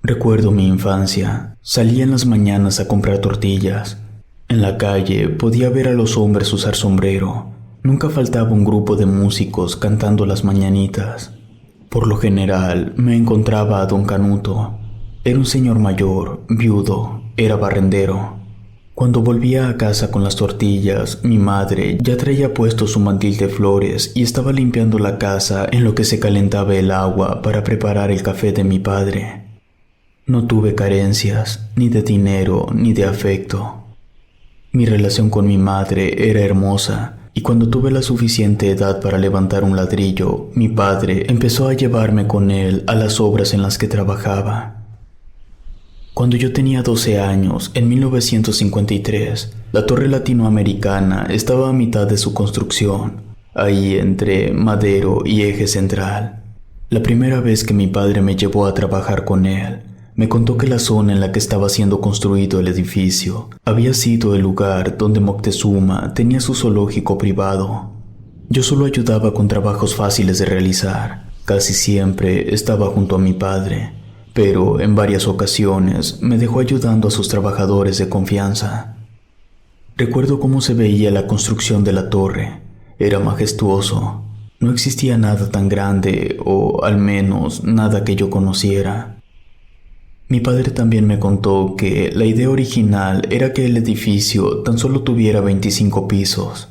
Recuerdo mi infancia. Salía en las mañanas a comprar tortillas. En la calle podía ver a los hombres usar sombrero. Nunca faltaba un grupo de músicos cantando las mañanitas. Por lo general me encontraba a don Canuto. Era un señor mayor, viudo, era barrendero. Cuando volvía a casa con las tortillas, mi madre ya traía puesto su mantil de flores y estaba limpiando la casa en lo que se calentaba el agua para preparar el café de mi padre. No tuve carencias, ni de dinero, ni de afecto. Mi relación con mi madre era hermosa, y cuando tuve la suficiente edad para levantar un ladrillo, mi padre empezó a llevarme con él a las obras en las que trabajaba. Cuando yo tenía 12 años, en 1953, la Torre Latinoamericana estaba a mitad de su construcción, ahí entre Madero y Eje Central. La primera vez que mi padre me llevó a trabajar con él, me contó que la zona en la que estaba siendo construido el edificio había sido el lugar donde Moctezuma tenía su zoológico privado. Yo solo ayudaba con trabajos fáciles de realizar. Casi siempre estaba junto a mi padre, pero en varias ocasiones me dejó ayudando a sus trabajadores de confianza. Recuerdo cómo se veía la construcción de la torre. Era majestuoso. No existía nada tan grande, o al menos nada que yo conociera. Mi padre también me contó que la idea original era que el edificio tan solo tuviera 25 pisos,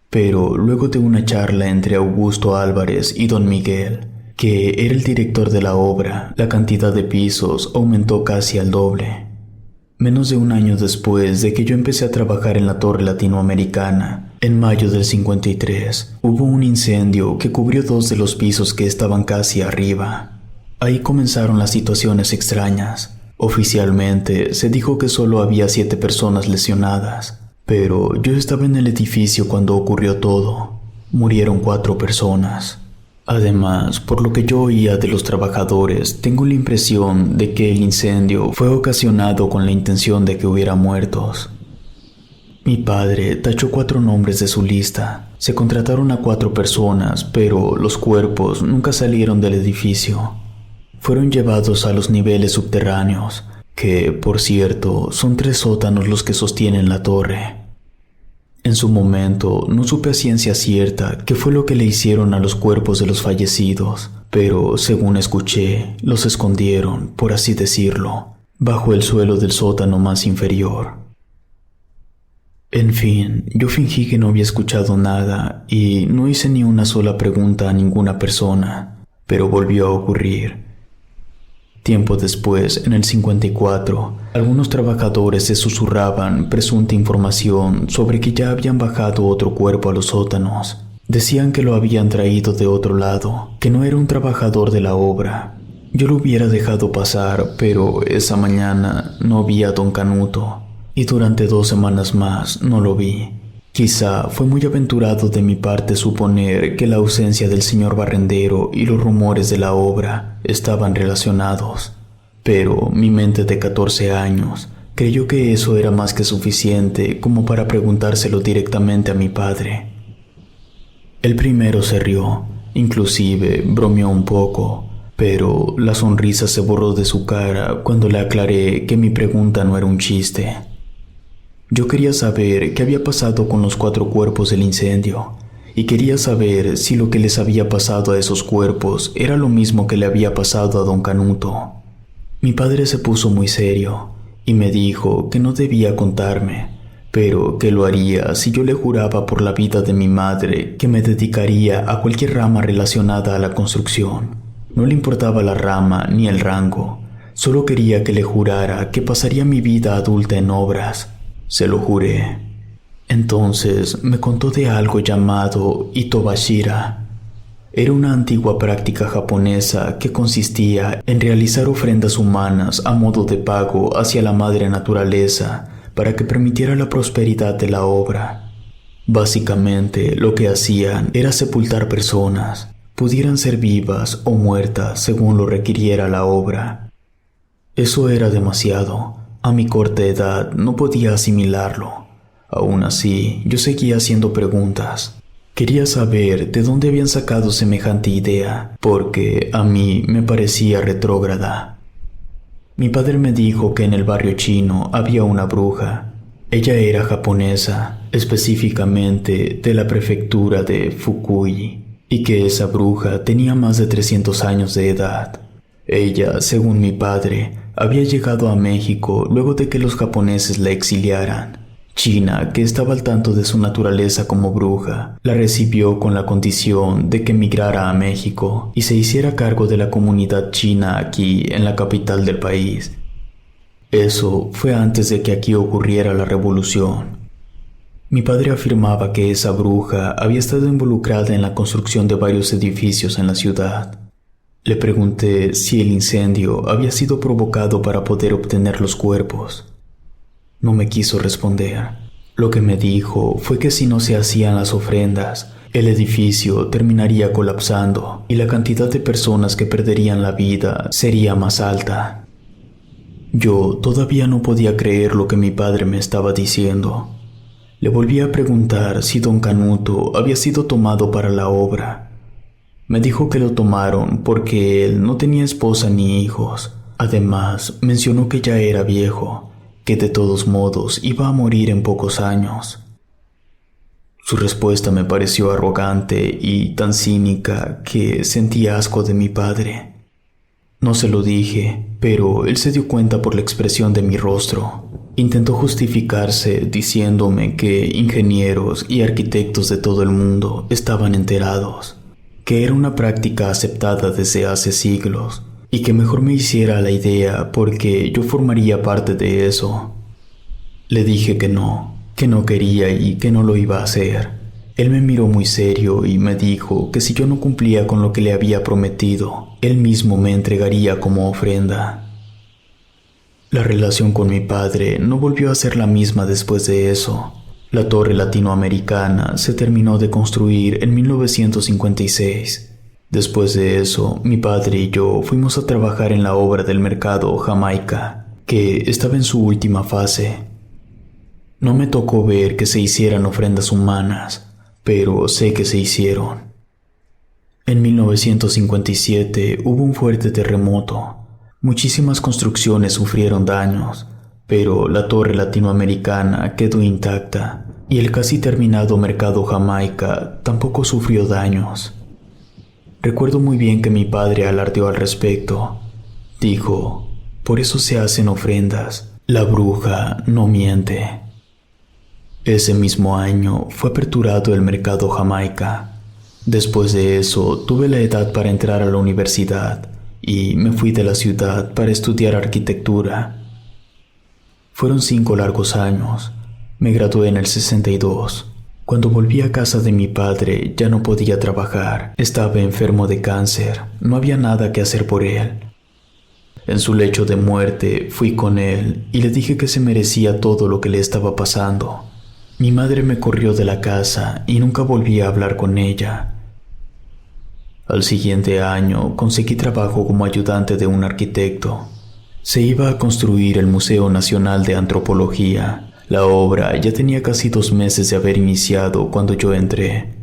pero luego de una charla entre Augusto Álvarez y don Miguel, que era el director de la obra, la cantidad de pisos aumentó casi al doble. Menos de un año después de que yo empecé a trabajar en la Torre Latinoamericana, en mayo del 53, hubo un incendio que cubrió 2 de los pisos que estaban casi arriba. Ahí comenzaron las situaciones extrañas. Oficialmente se dijo que solo había 7 personas lesionadas, pero yo estaba en el edificio cuando ocurrió todo. Murieron 4 personas. Además, por lo que yo oía de los trabajadores, tengo la impresión de que el incendio fue ocasionado con la intención de que hubiera muertos. Mi padre tachó 4 nombres de su lista. Se contrataron a 4 personas, pero los cuerpos nunca salieron del edificio. Fueron llevados a los niveles subterráneos, que, por cierto, son 3 sótanos los que sostienen la torre. En su momento, no supe a ciencia cierta qué fue lo que le hicieron a los cuerpos de los fallecidos, pero, según escuché, los escondieron, por así decirlo, bajo el suelo del sótano más inferior. En fin, yo fingí que no había escuchado nada y no hice ni una sola pregunta a ninguna persona, pero volvió a ocurrir. Tiempo después, en el 54, algunos trabajadores se susurraban presunta información sobre que ya habían bajado otro cuerpo a los sótanos. Decían que lo habían traído de otro lado, que no era un trabajador de la obra. Yo lo hubiera dejado pasar, pero esa mañana no vi a don Canuto, y durante 2 semanas más no lo vi. Quizá fue muy aventurado de mi parte suponer que la ausencia del señor barrendero y los rumores de la obra estaban relacionados, pero mi mente de 14 años creyó que eso era más que suficiente como para preguntárselo directamente a mi padre. El primero se rió, inclusive bromeó un poco, pero la sonrisa se borró de su cara cuando le aclaré que mi pregunta no era un chiste. Yo quería saber qué había pasado con los 4 cuerpos del incendio, y quería saber si lo que les había pasado a esos cuerpos era lo mismo que le había pasado a don Canuto. Mi padre se puso muy serio, y me dijo que no debía contarme, pero que lo haría si yo le juraba por la vida de mi madre que me dedicaría a cualquier rama relacionada a la construcción. No le importaba la rama ni el rango, solo quería que le jurara que pasaría mi vida adulta en obras. Se lo juré. Entonces me contó de algo llamado Itobashira. Era una antigua práctica japonesa que consistía en realizar ofrendas humanas a modo de pago hacia la madre naturaleza para que permitiera la prosperidad de la obra. Básicamente lo que hacían era sepultar personas, pudieran ser vivas o muertas según lo requiriera la obra. Eso era demasiado. A mi corta edad no podía asimilarlo. Aún así, yo seguía haciendo preguntas. Quería saber de dónde habían sacado semejante idea, porque a mí me parecía retrógrada. Mi padre me dijo que en el barrio chino había una bruja. Ella era japonesa, específicamente de la prefectura de Fukui, y que esa bruja tenía más de 300 años de edad. Ella, según mi padre, había llegado a México luego de que los japoneses la exiliaran. China, que estaba al tanto de su naturaleza como bruja, la recibió con la condición de que emigrara a México y se hiciera cargo de la comunidad china aquí en la capital del país. Eso fue antes de que aquí ocurriera la revolución. Mi padre afirmaba que esa bruja había estado involucrada en la construcción de varios edificios en la ciudad. Le pregunté si el incendio había sido provocado para poder obtener los cuerpos. No me quiso responder. Lo que me dijo fue que si no se hacían las ofrendas, el edificio terminaría colapsando y la cantidad de personas que perderían la vida sería más alta. Yo todavía no podía creer lo que mi padre me estaba diciendo. Le volví a preguntar si don Canuto había sido tomado para la obra. Me dijo que lo tomaron porque él no tenía esposa ni hijos. Además, mencionó que ya era viejo, que de todos modos iba a morir en pocos años. Su respuesta me pareció arrogante y tan cínica que sentí asco de mi padre. No se lo dije, pero él se dio cuenta por la expresión de mi rostro. Intentó justificarse diciéndome que ingenieros y arquitectos de todo el mundo estaban enterados, que era una práctica aceptada desde hace siglos, y que mejor me hiciera la idea porque yo formaría parte de eso. Le dije que no quería y que no lo iba a hacer. Él me miró muy serio y me dijo que si yo no cumplía con lo que le había prometido, él mismo me entregaría como ofrenda. La relación con mi padre no volvió a ser la misma después de eso. La torre latinoamericana se terminó de construir en 1956. Después de eso, mi padre y yo fuimos a trabajar en la obra del mercado Jamaica, que estaba en su última fase. No me tocó ver que se hicieran ofrendas humanas, pero sé que se hicieron. En 1957 hubo un fuerte terremoto. Muchísimas construcciones sufrieron daños, pero la torre latinoamericana quedó intacta y el casi terminado mercado Jamaica tampoco sufrió daños. Recuerdo muy bien que mi padre alardeó al respecto. Dijo, por eso se hacen ofrendas, la bruja no miente. Ese mismo año fue aperturado el mercado Jamaica. Después de eso tuve la edad para entrar a la universidad y me fui de la ciudad para estudiar arquitectura. Fueron 5 largos años. Me gradué en el 62. Cuando volví a casa de mi padre ya no podía trabajar, estaba enfermo de cáncer, no había nada que hacer por él. En su lecho de muerte fui con él y le dije que se merecía todo lo que le estaba pasando. Mi madre me corrió de la casa y nunca volví a hablar con ella. Al siguiente año conseguí trabajo como ayudante de un arquitecto. Se iba a construir el Museo Nacional de Antropología. La obra ya tenía casi 2 meses de haber iniciado cuando yo entré.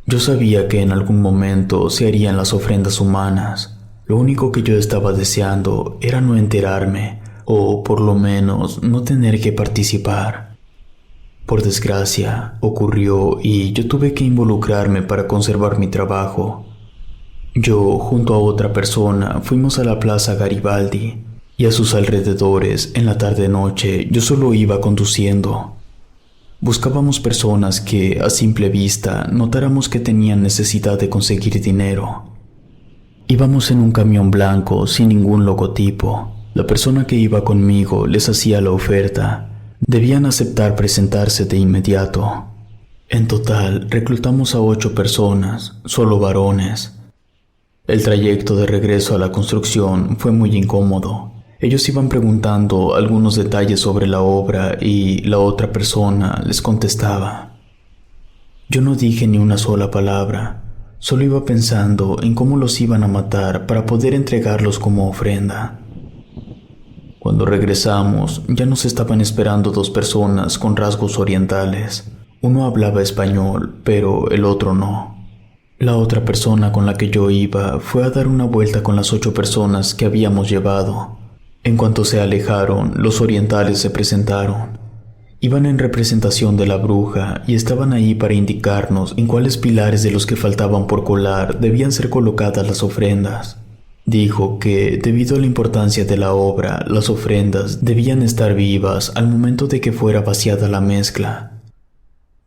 Yo sabía que en algún momento se harían las ofrendas humanas. Lo único que yo estaba deseando era no enterarme, o por lo menos no tener que participar. Por desgracia, ocurrió y yo tuve que involucrarme para conservar mi trabajo. Yo, junto a otra persona, fuimos a la Plaza Garibaldi, y a sus alrededores, en la tarde-noche, yo solo iba conduciendo. Buscábamos personas que, a simple vista, notáramos que tenían necesidad de conseguir dinero. Íbamos en un camión blanco, sin ningún logotipo. La persona que iba conmigo les hacía la oferta. Debían aceptar presentarse de inmediato. En total, reclutamos a 8 personas, solo varones. El trayecto de regreso a la construcción fue muy incómodo. Ellos iban preguntando algunos detalles sobre la obra y la otra persona les contestaba. Yo no dije ni una sola palabra, solo iba pensando en cómo los iban a matar para poder entregarlos como ofrenda. Cuando regresamos, ya nos estaban esperando 2 personas con rasgos orientales. Uno hablaba español, pero el otro no. La otra persona con la que yo iba fue a dar una vuelta con las 8 personas que habíamos llevado. En cuanto se alejaron, los orientales se presentaron. Iban en representación de la bruja y estaban ahí para indicarnos en cuáles pilares de los que faltaban por colar debían ser colocadas las ofrendas. Dijo que, debido a la importancia de la obra, las ofrendas debían estar vivas al momento de que fuera vaciada la mezcla.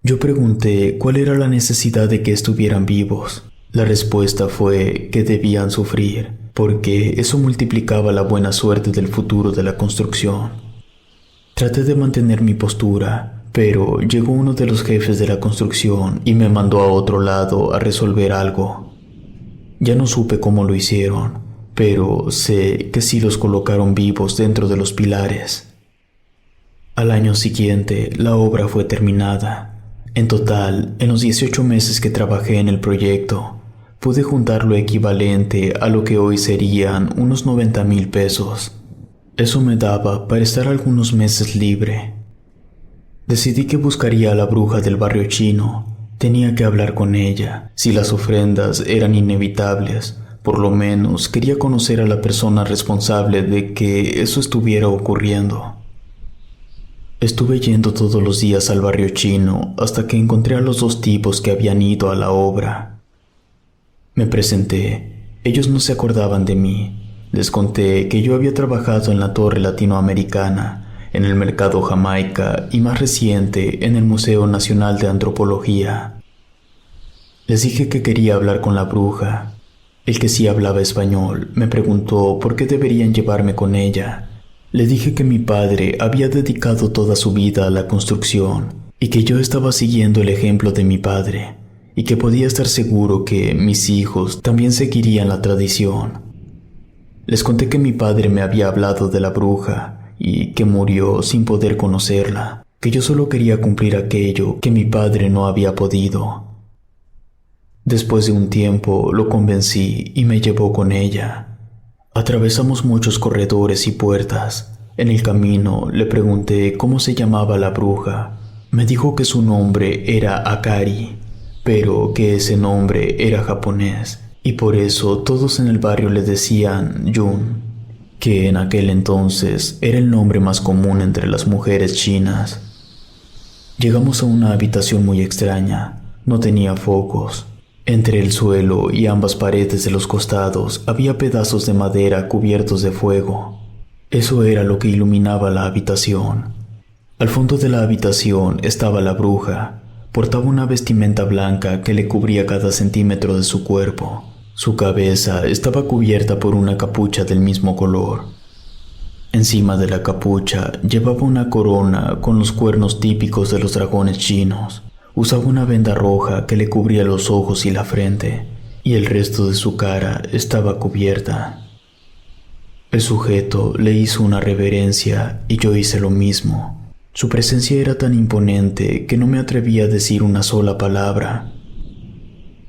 Yo pregunté cuál era la necesidad de que estuvieran vivos. La respuesta fue que debían sufrir, porque eso multiplicaba la buena suerte del futuro de la construcción. Traté de mantener mi postura, pero llegó uno de los jefes de la construcción y me mandó a otro lado a resolver algo. Ya no supe cómo lo hicieron, pero sé que sí los colocaron vivos dentro de los pilares. Al año siguiente, la obra fue terminada. En total, en los 18 meses que trabajé en el proyecto, pude juntar lo equivalente a lo que hoy serían unos 90,000 pesos. Eso me daba para estar algunos meses libre. Decidí que buscaría a la bruja del barrio chino. Tenía que hablar con ella. Si las ofrendas eran inevitables, por lo menos quería conocer a la persona responsable de que eso estuviera ocurriendo. Estuve yendo todos los días al barrio chino hasta que encontré a los dos tipos que habían ido a la obra. Me presenté. Ellos no se acordaban de mí. Les conté que yo había trabajado en la Torre Latinoamericana, en el Mercado Jamaica y más reciente en el Museo Nacional de Antropología. Les dije que quería hablar con la bruja. El que sí hablaba español me preguntó por qué deberían llevarme con ella. Le dije que mi padre había dedicado toda su vida a la construcción y que yo estaba siguiendo el ejemplo de mi padre y que podía estar seguro que mis hijos también seguirían la tradición. Les conté que mi padre me había hablado de la bruja y que murió sin poder conocerla, que yo solo quería cumplir aquello que mi padre no había podido. Después de un tiempo lo convencí y me llevó con ella. Atravesamos muchos corredores y puertas. En el camino le pregunté cómo se llamaba la bruja. Me dijo que su nombre era Akari, pero que ese nombre era japonés. Y por eso todos en el barrio le decían Yun, que en aquel entonces era el nombre más común entre las mujeres chinas. Llegamos a una habitación muy extraña. No tenía focos. Entre el suelo y ambas paredes de los costados había pedazos de madera cubiertos de fuego. Eso era lo que iluminaba la habitación. Al fondo de la habitación estaba la bruja. Portaba una vestimenta blanca que le cubría cada centímetro de su cuerpo. Su cabeza estaba cubierta por una capucha del mismo color. Encima de la capucha llevaba una corona con los cuernos típicos de los dragones chinos. Usaba una venda roja que le cubría los ojos y la frente, y el resto de su cara estaba cubierta. El sujeto le hizo una reverencia y yo hice lo mismo. Su presencia era tan imponente que no me atreví a decir una sola palabra.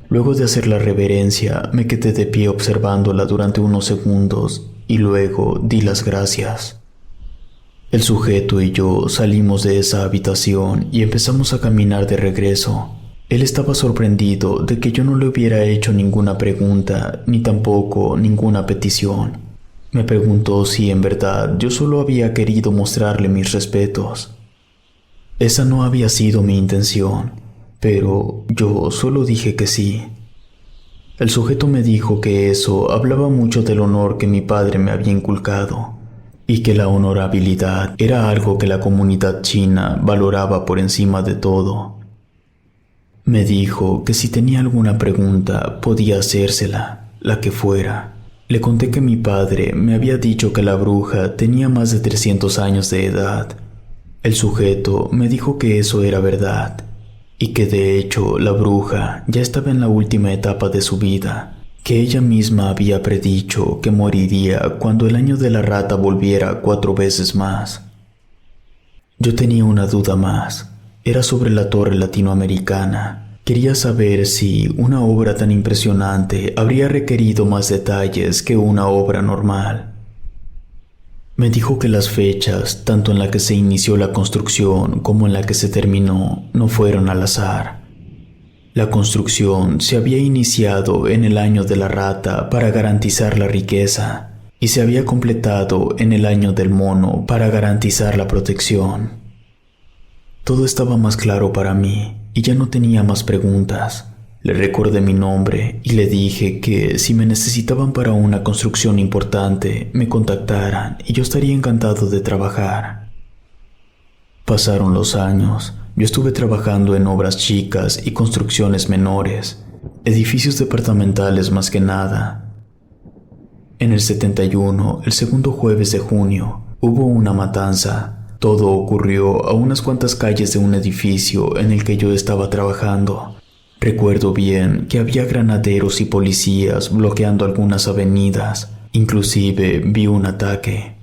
Luego de hacer la reverencia, me quedé de pie observándola durante unos segundos y luego di las gracias. El sujeto y yo salimos de esa habitación y empezamos a caminar de regreso. Él estaba sorprendido de que yo no le hubiera hecho ninguna pregunta ni tampoco ninguna petición. Me preguntó si en verdad yo solo había querido mostrarle mis respetos. Esa no había sido mi intención, pero yo solo dije que sí. El sujeto me dijo que eso hablaba mucho del honor que mi padre me había inculcado y que la honorabilidad era algo que la comunidad china valoraba por encima de todo. Me dijo que si tenía alguna pregunta podía hacérsela, la que fuera. Le conté que mi padre me había dicho que la bruja tenía más de 300 años de edad. El sujeto me dijo que eso era verdad y que de hecho la bruja ya estaba en la última etapa de su vida, que ella misma había predicho que moriría cuando el año de la rata volviera 4 veces más. Yo tenía una duda más. Era sobre la Torre Latinoamericana. Quería saber si una obra tan impresionante habría requerido más detalles que una obra normal. Me dijo que las fechas, tanto en la que se inició la construcción como en la que se terminó, no fueron al azar. La construcción se había iniciado en el año de la rata para garantizar la riqueza, y se había completado en el año del mono para garantizar la protección. Todo estaba más claro para mí y ya no tenía más preguntas. Le recordé mi nombre y le dije que si me necesitaban para una construcción importante, me contactaran y yo estaría encantado de trabajar. Pasaron los años. Yo estuve trabajando en obras chicas y construcciones menores, edificios departamentales más que nada. En el 71, el segundo jueves de junio, hubo una matanza. Todo ocurrió a unas cuantas calles de un edificio en el que yo estaba trabajando. Recuerdo bien que había granaderos y policías bloqueando algunas avenidas. Inclusive vi un ataque.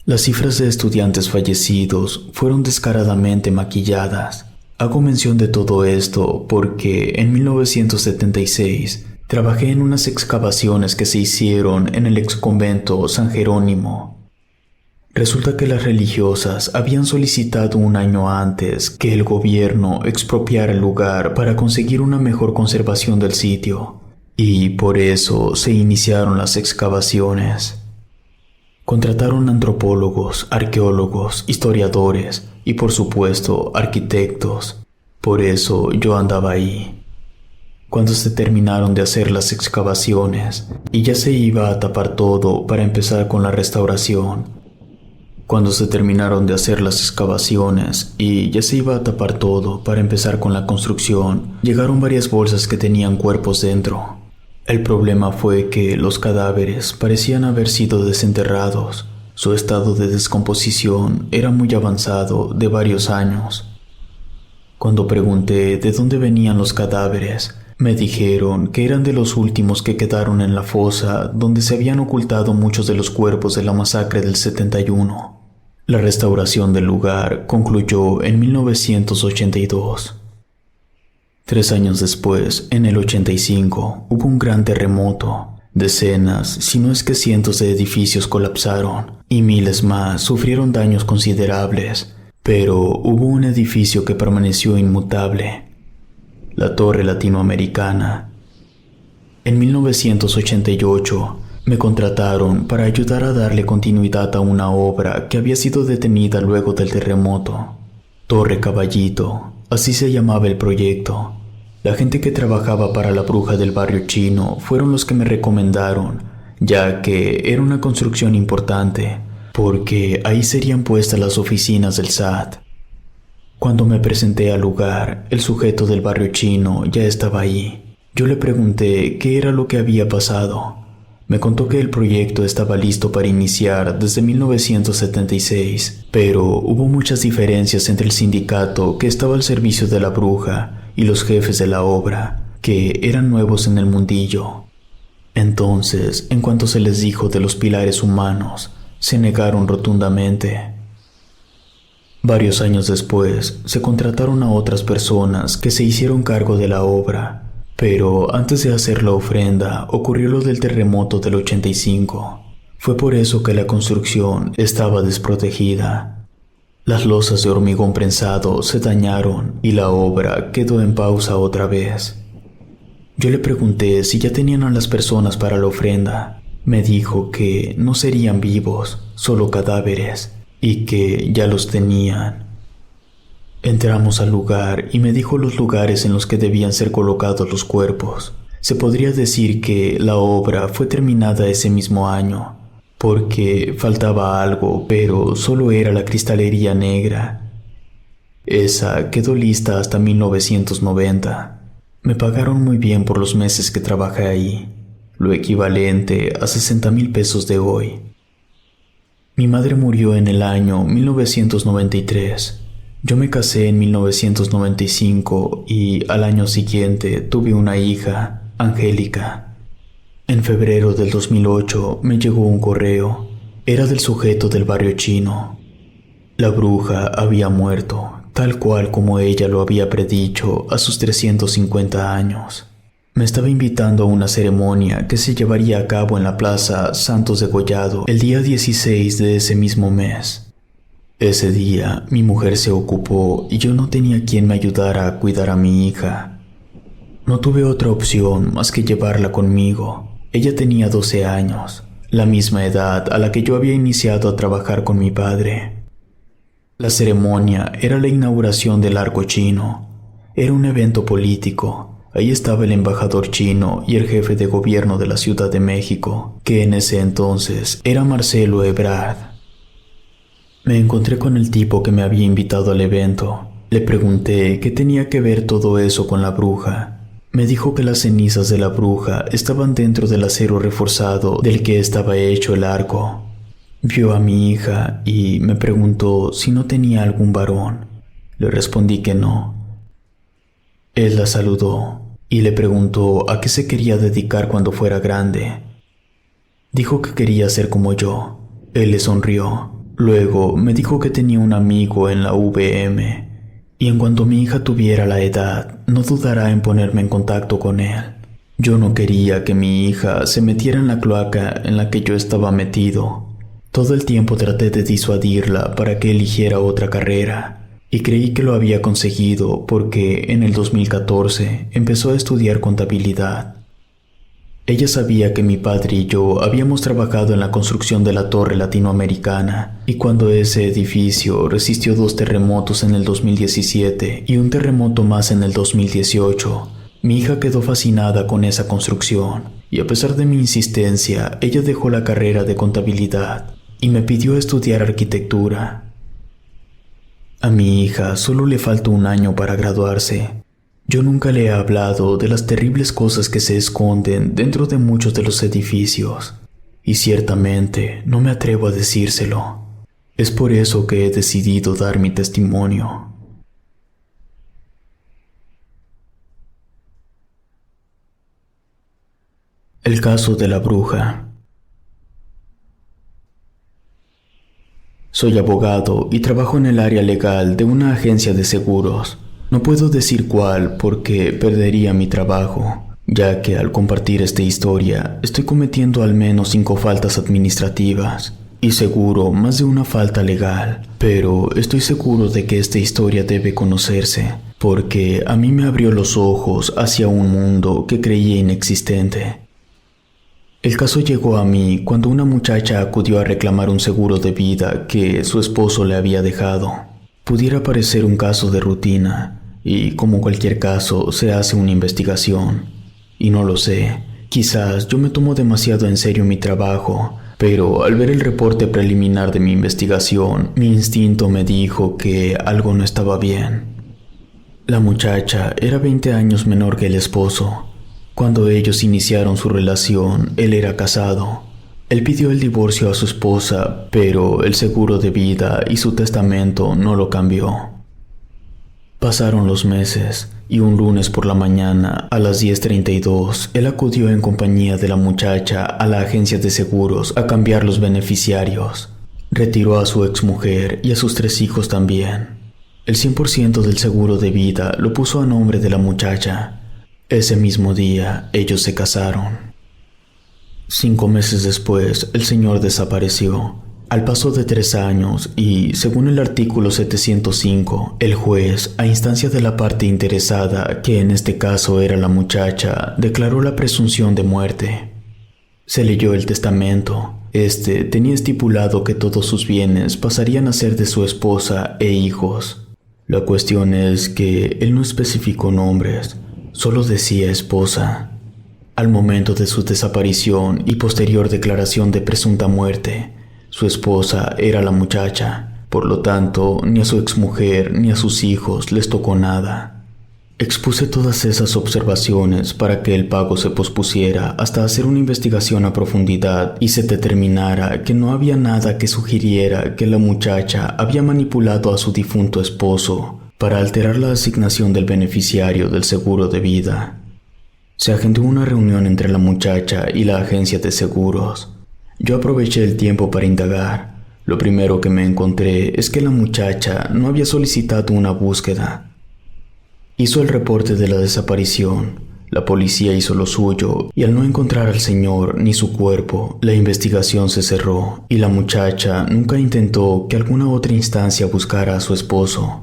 Las cifras de estudiantes fallecidos fueron descaradamente maquilladas. Hago mención de todo esto porque en 1976 trabajé en unas excavaciones que se hicieron en el exconvento San Jerónimo. Resulta que las religiosas habían solicitado un año antes que el gobierno expropiara el lugar para conseguir una mejor conservación del sitio, y por eso se iniciaron las excavaciones. Contrataron antropólogos, arqueólogos, historiadores y por supuesto arquitectos. Por eso yo andaba ahí. Cuando se terminaron de hacer las excavaciones y ya se iba a tapar todo para empezar con la restauración. Cuando se terminaron de hacer las excavaciones y ya se iba a tapar todo para empezar con la construcción, llegaron varias bolsas que tenían cuerpos dentro. El problema fue que los cadáveres parecían haber sido desenterrados. Su estado de descomposición era muy avanzado, de varios años. Cuando pregunté de dónde venían los cadáveres, me dijeron que eran de los últimos que quedaron en la fosa donde se habían ocultado muchos de los cuerpos de la masacre del 71. La restauración del lugar concluyó en 1982. 3 años después, en el 85, hubo un gran terremoto. Decenas, si no es que cientos de edificios colapsaron y miles más sufrieron daños considerables, pero hubo un edificio que permaneció inmutable: la Torre Latinoamericana. En 1988 me contrataron para ayudar a darle continuidad a una obra que había sido detenida luego del terremoto. Torre Caballito, así se llamaba el proyecto. La gente que trabajaba para la bruja del barrio chino fueron los que me recomendaron, ya que era una construcción importante, porque ahí serían puestas las oficinas del SAT. Cuando me presenté al lugar, el sujeto del barrio chino ya estaba ahí. Yo le pregunté qué era lo que había pasado. Me contó que el proyecto estaba listo para iniciar desde 1976, pero hubo muchas diferencias entre el sindicato que estaba al servicio de la bruja y los jefes de la obra, que eran nuevos en el mundillo. Entonces, en cuanto se les dijo de los pilares humanos, se negaron rotundamente. Varios años después, se contrataron a otras personas que se hicieron cargo de la obra, pero antes de hacer la ofrenda ocurrió lo del terremoto del 85. Fue por eso que la construcción estaba desprotegida. Las losas de hormigón prensado se dañaron y la obra quedó en pausa otra vez. Yo le pregunté si ya tenían a las personas para la ofrenda. Me dijo que no serían vivos, solo cadáveres, y que ya los tenían. Entramos al lugar y me dijo los lugares en los que debían ser colocados los cuerpos. Se podría decir que la obra fue terminada ese mismo año, porque faltaba algo, pero solo era la cristalería negra. Esa quedó lista hasta 1990. Me pagaron muy bien por los meses que trabajé ahí, lo equivalente a 60,000 pesos de hoy. Mi madre murió en el año 1993. Yo me casé en 1995 y al año siguiente tuve una hija, Angélica. En febrero del 2008 me llegó un correo. Era del sujeto del barrio chino. La bruja había muerto, tal cual como ella lo había predicho a sus 350 años. Me estaba invitando a una ceremonia que se llevaría a cabo en la Plaza Santos de Gollado el día 16 de ese mismo mes. Ese día mi mujer se ocupó y yo no tenía quien me ayudara a cuidar a mi hija. No tuve otra opción más que llevarla conmigo. Ella tenía 12 años. la misma edad a la que yo había iniciado a trabajar con mi padre. La ceremonia era la inauguración del Arco Chino. Era un evento político. Ahí estaba el embajador chino y el jefe de gobierno de la Ciudad de México, que en ese entonces era Marcelo Ebrard. Me encontré con el tipo que me había invitado al evento. Le pregunté qué tenía que ver todo eso con la bruja. Me dijo que las cenizas de la bruja estaban dentro del acero reforzado del que estaba hecho el arco. Vio a mi hija y me preguntó si no tenía algún varón. Le respondí que no. Él la saludó y le preguntó a qué se quería dedicar cuando fuera grande. Dijo que quería ser como yo. Él le sonrió. Luego me dijo que tenía un amigo en la VM y en cuanto mi hija tuviera la edad, no dudará en ponerme en contacto con él. Yo no quería que mi hija se metiera en la cloaca en la que yo estaba metido. Todo el tiempo traté de disuadirla para que eligiera otra carrera, y creí que lo había conseguido porque en el 2014 empezó a estudiar contabilidad. Ella sabía que mi padre y yo habíamos trabajado en la construcción de la Torre Latinoamericana, y cuando ese edificio resistió 2 terremotos en el 2017 y un terremoto más en el 2018, mi hija quedó fascinada con esa construcción, y a pesar de mi insistencia, ella dejó la carrera de contabilidad y me pidió estudiar arquitectura. A mi hija solo le falta un año para graduarse. Yo nunca le he hablado de las terribles cosas que se esconden dentro de muchos de los edificios, y ciertamente no me atrevo a decírselo. Es por eso que he decidido dar mi testimonio. El caso de la bruja. Soy abogado y trabajo en el área legal de una agencia de seguros. No puedo decir cuál porque perdería mi trabajo, ya que al compartir esta historia estoy cometiendo al menos 5 faltas administrativas y seguro más de una falta legal, pero estoy seguro de que esta historia debe conocerse porque a mí me abrió los ojos hacia un mundo que creía inexistente. El caso llegó a mí cuando una muchacha acudió a reclamar un seguro de vida que su esposo le había dejado. Pudiera parecer un caso de rutina, y como cualquier caso se hace una investigación. Y no lo sé, quizás yo me tomo demasiado en serio mi trabajo, pero al ver el reporte preliminar de mi investigación, mi instinto me dijo que algo no estaba bien. La muchacha era 20 años menor que el esposo. Cuando ellos iniciaron su relación, él era casado. Él pidió el divorcio a su esposa, pero el seguro de vida y su testamento no lo cambió. Pasaron los meses, y un lunes por la mañana, a las 10:32, él acudió en compañía de la muchacha a la agencia de seguros a cambiar los beneficiarios. Retiró a su exmujer y a sus 3 hijos también. El 100% del seguro de vida lo puso a nombre de la muchacha. Ese mismo día, ellos se casaron. 5 meses después, el señor desapareció. Al paso de 3 años y, según el artículo 705, el juez, a instancia de la parte interesada, que en este caso era la muchacha, declaró la presunción de muerte. Se leyó el testamento. Este tenía estipulado que todos sus bienes pasarían a ser de su esposa e hijos. La cuestión es que él no especificó nombres, solo decía esposa. Al momento de su desaparición y posterior declaración de presunta muerte, su esposa era la muchacha, por lo tanto, ni a su exmujer ni a sus hijos les tocó nada. Expuse todas esas observaciones para que el pago se pospusiera hasta hacer una investigación a profundidad y se determinara que no había nada que sugiriera que la muchacha había manipulado a su difunto esposo para alterar la asignación del beneficiario del seguro de vida. Se agendó una reunión entre la muchacha y la agencia de seguros. Yo aproveché el tiempo para indagar. Lo primero que me encontré es que la muchacha no había solicitado una búsqueda. Hizo el reporte de la desaparición. La policía hizo lo suyo y al no encontrar al señor ni su cuerpo, la investigación se cerró y la muchacha nunca intentó que alguna otra instancia buscara a su esposo.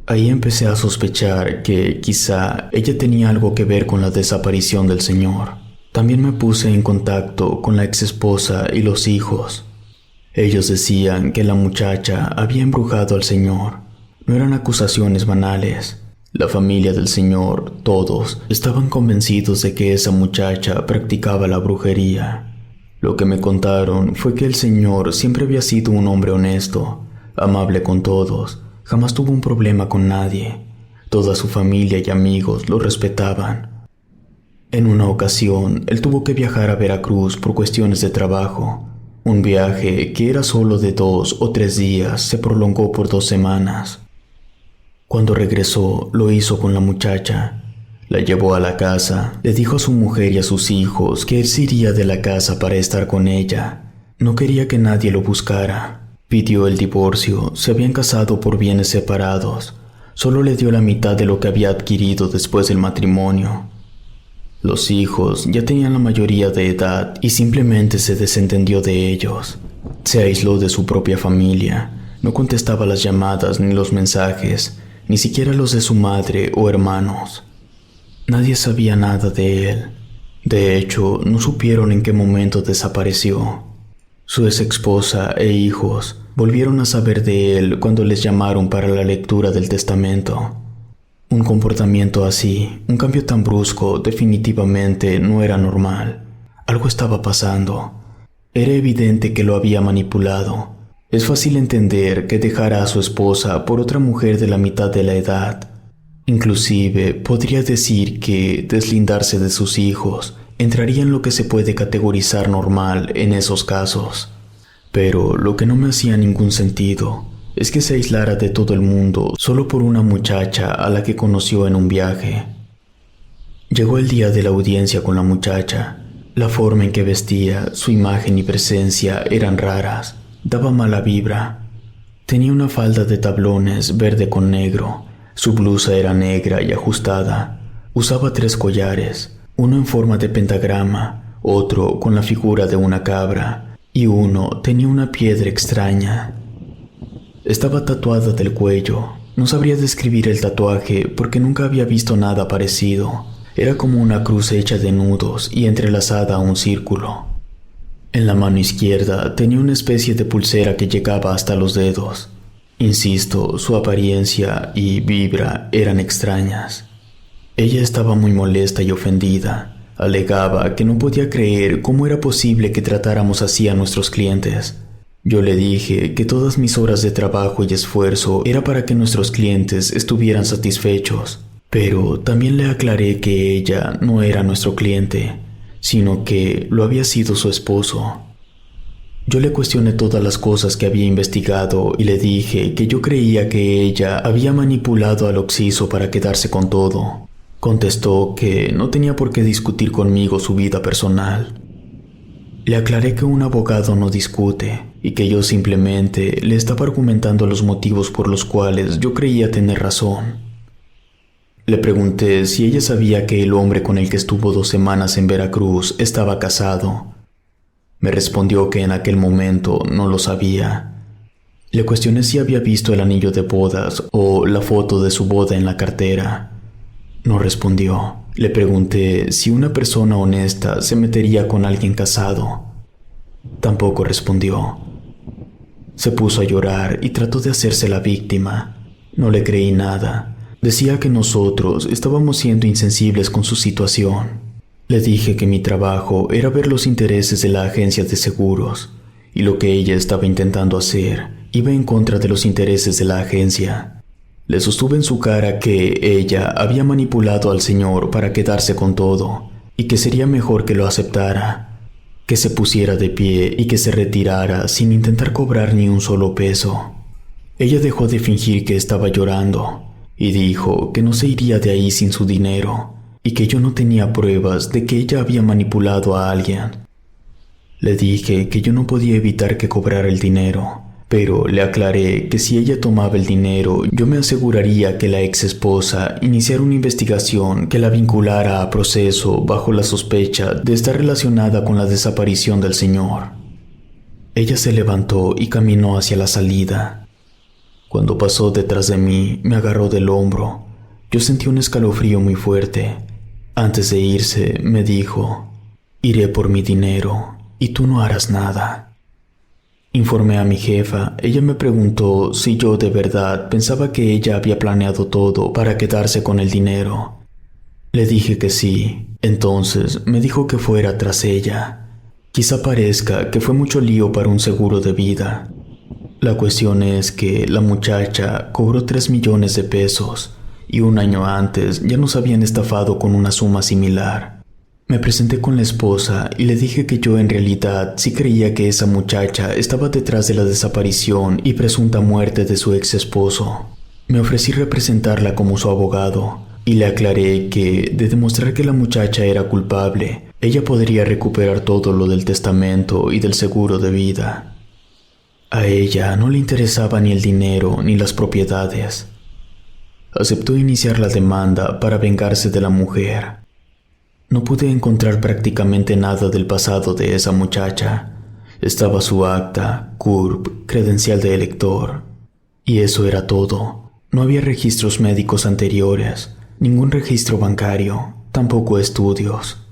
Ahí empecé a sospechar que quizá ella tenía algo que ver con la desaparición del señor. También me puse en contacto con la exesposa y los hijos. Ellos decían que la muchacha había embrujado al señor. No eran acusaciones banales. La familia del señor, todos, estaban convencidos de que esa muchacha practicaba la brujería. Lo que me contaron fue que el señor siempre había sido un hombre honesto, amable con todos, jamás tuvo un problema con nadie. Toda su familia y amigos lo respetaban. En una ocasión, él tuvo que viajar a Veracruz por cuestiones de trabajo. Un viaje que era solo de 2 o 3 días se prolongó por 2 semanas. Cuando regresó, lo hizo con la muchacha. La llevó a la casa, le dijo a su mujer y a sus hijos que él se iría de la casa para estar con ella. No quería que nadie lo buscara. Pidió el divorcio, se habían casado por bienes separados. Solo le dio la mitad de lo que había adquirido después del matrimonio. Los hijos ya tenían la mayoría de edad y simplemente se desentendió de ellos. Se aisló de su propia familia. No contestaba las llamadas ni los mensajes, ni siquiera los de su madre o hermanos. Nadie sabía nada de él. De hecho, no supieron en qué momento desapareció. Su ex esposa e hijos volvieron a saber de él cuando les llamaron para la lectura del testamento. Un comportamiento así, un cambio tan brusco, definitivamente no era normal. Algo estaba pasando. Era evidente que lo había manipulado. Es fácil entender que dejara a su esposa por otra mujer de la mitad de la edad. Inclusive, podría decir que deslindarse de sus hijos entraría en lo que se puede categorizar normal en esos casos. Pero lo que no me hacía ningún sentido es que se aislara de todo el mundo solo por una muchacha a la que conoció en un viaje. Llegó el día de la audiencia con la muchacha. La forma en que vestía, su imagen y presencia eran raras. Daba mala vibra. Tenía una falda de tablones verde con negro. Su blusa era negra y ajustada. Usaba 3 collares, uno en forma de pentagrama, otro con la figura de una cabra, y uno tenía una piedra extraña. Estaba tatuada del cuello. No sabría describir el tatuaje porque nunca había visto nada parecido. Era como una cruz hecha de nudos y entrelazada a un círculo. En la mano izquierda tenía una especie de pulsera que llegaba hasta los dedos. Insisto, su apariencia y vibra eran extrañas. Ella estaba muy molesta y ofendida. Alegaba que no podía creer cómo era posible que tratáramos así a nuestros clientes. Yo le dije que todas mis horas de trabajo y esfuerzo era para que nuestros clientes estuvieran satisfechos, pero también le aclaré que ella no era nuestro cliente, sino que lo había sido su esposo. Yo le cuestioné todas las cosas que había investigado y le dije que yo creía que ella había manipulado al occiso para quedarse con todo. Contestó que no tenía por qué discutir conmigo su vida personal. Le aclaré que un abogado no discute y que yo simplemente le estaba argumentando los motivos por los cuales yo creía tener razón. Le pregunté si ella sabía que el hombre con el que estuvo 2 semanas en Veracruz estaba casado. Me respondió que en aquel momento no lo sabía. Le cuestioné si había visto el anillo de bodas o la foto de su boda en la cartera. No respondió. Le pregunté si una persona honesta se metería con alguien casado. Tampoco respondió. Se puso a llorar y trató de hacerse la víctima. No le creí nada. Decía que nosotros estábamos siendo insensibles con su situación. Le dije que mi trabajo era ver los intereses de la agencia de seguros y lo que ella estaba intentando hacer iba en contra de los intereses de la agencia. Le sostuve en su cara que ella había manipulado al señor para quedarse con todo y que sería mejor que lo aceptara, que se pusiera de pie y que se retirara sin intentar cobrar ni un solo peso. Ella dejó de fingir que estaba llorando y dijo que no se iría de ahí sin su dinero y que yo no tenía pruebas de que ella había manipulado a alguien. Le dije que yo no podía evitar que cobrara el dinero, pero le aclaré que si ella tomaba el dinero, yo me aseguraría que la ex esposa iniciara una investigación que la vinculara a proceso bajo la sospecha de estar relacionada con la desaparición del señor. Ella se levantó y caminó hacia la salida. Cuando pasó detrás de mí, me agarró del hombro. Yo sentí un escalofrío muy fuerte. Antes de irse, me dijo: Iré por mi dinero y tú no harás nada. Informé a mi jefa. Ella me preguntó si yo de verdad pensaba que ella había planeado todo para quedarse con el dinero. Le dije que sí. Entonces me dijo que fuera tras ella. Quizá parezca que fue mucho lío para un seguro de vida. La cuestión es que la muchacha cobró 3 millones de pesos y un año antes ya nos habían estafado con una suma similar. Me presenté con la esposa y le dije que yo en realidad sí creía que esa muchacha estaba detrás de la desaparición y presunta muerte de su ex esposo. Me ofrecí representarla como su abogado y le aclaré que, de demostrar que la muchacha era culpable, ella podría recuperar todo lo del testamento y del seguro de vida. A ella no le interesaba ni el dinero ni las propiedades. Aceptó iniciar la demanda para vengarse de la mujer. No pude encontrar prácticamente nada del pasado de esa muchacha. Estaba su acta, CURP, credencial de elector. Y eso era todo. No había registros médicos anteriores, ningún registro bancario, tampoco estudios.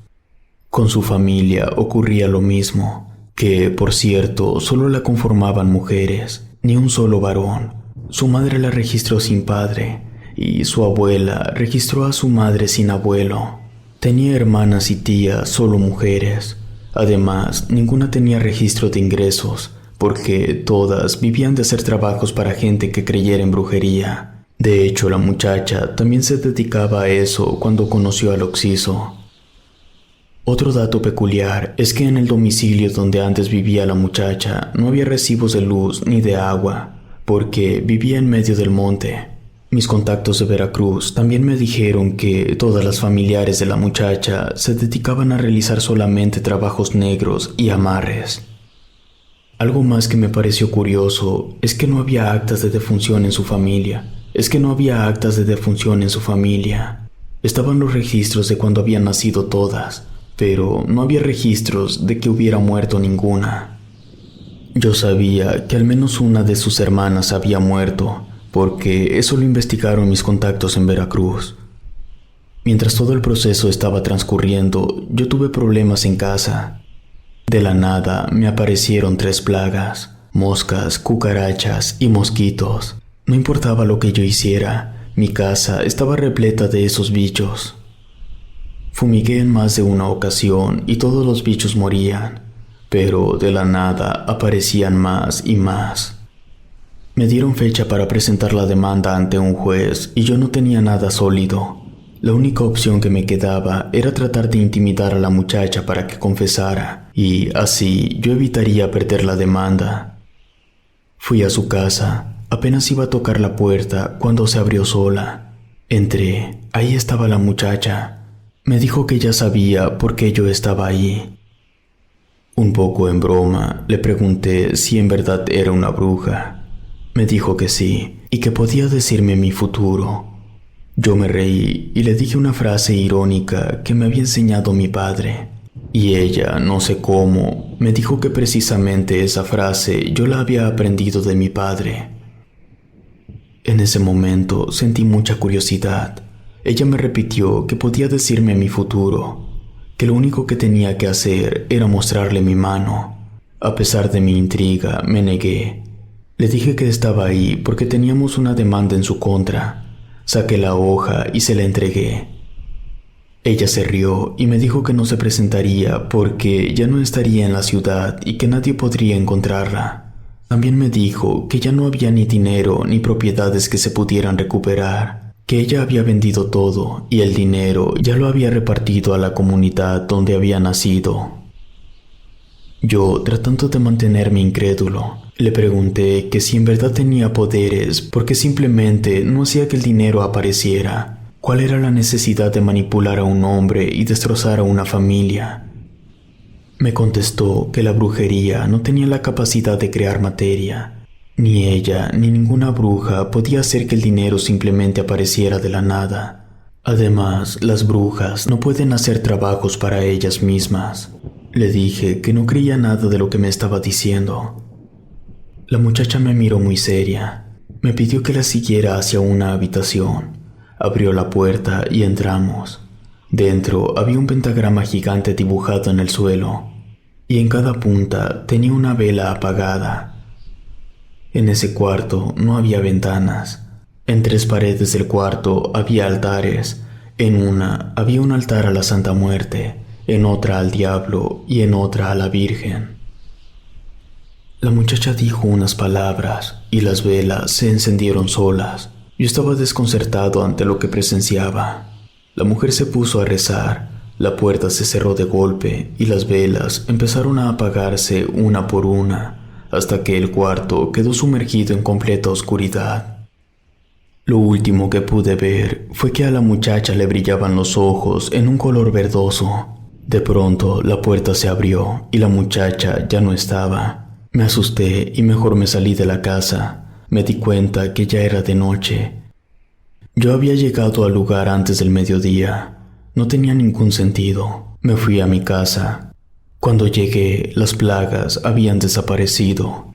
Con su familia ocurría lo mismo, que, por cierto, solo la conformaban mujeres, ni un solo varón. Su madre la registró sin padre, y su abuela registró a su madre sin abuelo. Tenía hermanas y tías solo mujeres. Además, ninguna tenía registro de ingresos, porque todas vivían de hacer trabajos para gente que creyera en brujería. De hecho, la muchacha también se dedicaba a eso cuando conoció al occiso. Otro dato peculiar es que en el domicilio donde antes vivía la muchacha no había recibos de luz ni de agua, porque vivía en medio del monte. Mis contactos de Veracruz también me dijeron que todas las familiares de la muchacha se dedicaban a realizar solamente trabajos negros y amarres. Algo más que me pareció curioso es que no había actas de defunción en su familia. Estaban los registros de cuando habían nacido todas, pero no había registros de que hubiera muerto ninguna. Yo sabía que al menos una de sus hermanas había muerto, porque eso lo investigaron mis contactos en Veracruz. Mientras todo el proceso estaba transcurriendo, yo tuve problemas en casa. De la nada me aparecieron 3 plagas: moscas, cucarachas y mosquitos. No importaba lo que yo hiciera, mi casa estaba repleta de esos bichos. Fumigué en más de una ocasión y todos los bichos morían, pero de la nada aparecían más y más. Me dieron fecha para presentar la demanda ante un juez y yo no tenía nada sólido. La única opción que me quedaba era tratar de intimidar a la muchacha para que confesara, y así yo evitaría perder la demanda. Fui a su casa. Apenas iba a tocar la puerta cuando se abrió sola. Entré. Ahí estaba la muchacha. Me dijo que ya sabía por qué yo estaba ahí. Un poco en broma, le pregunté si en verdad era una bruja. Me dijo que sí, y que podía decirme mi futuro. Yo me reí y le dije una frase irónica que me había enseñado mi padre. Y ella, no sé cómo, me dijo que precisamente esa frase yo la había aprendido de mi padre. En ese momento sentí mucha curiosidad. Ella me repitió que podía decirme mi futuro, que lo único que tenía que hacer era mostrarle mi mano. A pesar de mi intriga, me negué. Le dije que estaba ahí porque teníamos una demanda en su contra. Saqué la hoja y se la entregué. Ella se rió y me dijo que no se presentaría porque ya no estaría en la ciudad y que nadie podría encontrarla. También me dijo que ya no había ni dinero ni propiedades que se pudieran recuperar, que ella había vendido todo y el dinero ya lo había repartido a la comunidad donde había nacido. Yo, tratando de mantenerme incrédulo, le pregunté que si en verdad tenía poderes, porque simplemente no hacía que el dinero apareciera. ¿Cuál era la necesidad de manipular a un hombre y destrozar a una familia? Me contestó que la brujería no tenía la capacidad de crear materia. Ni ella ni ninguna bruja podía hacer que el dinero simplemente apareciera de la nada. Además, las brujas no pueden hacer trabajos para ellas mismas. Le dije que no creía nada de lo que me estaba diciendo. La muchacha me miró muy seria. Me pidió que la siguiera hacia una habitación. Abrió la puerta y entramos. Dentro había un pentagrama gigante dibujado en el suelo, y en cada punta tenía una vela apagada. En ese cuarto no había ventanas. En 3 paredes del cuarto había altares. En una había un altar a la Santa Muerte, en otra al Diablo y en otra a la Virgen. La muchacha dijo unas palabras y las velas se encendieron solas. Yo estaba desconcertado ante lo que presenciaba. La mujer se puso a rezar, la puerta se cerró de golpe y las velas empezaron a apagarse una por una, hasta que el cuarto quedó sumergido en completa oscuridad. Lo último que pude ver fue que a la muchacha le brillaban los ojos en un color verdoso. De pronto la puerta se abrió y la muchacha ya no estaba. Me asusté y mejor me salí de la casa. Me di cuenta que ya era de noche. Yo había llegado al lugar antes del mediodía. No tenía ningún sentido. Me fui a mi casa. Cuando llegué, las plagas habían desaparecido.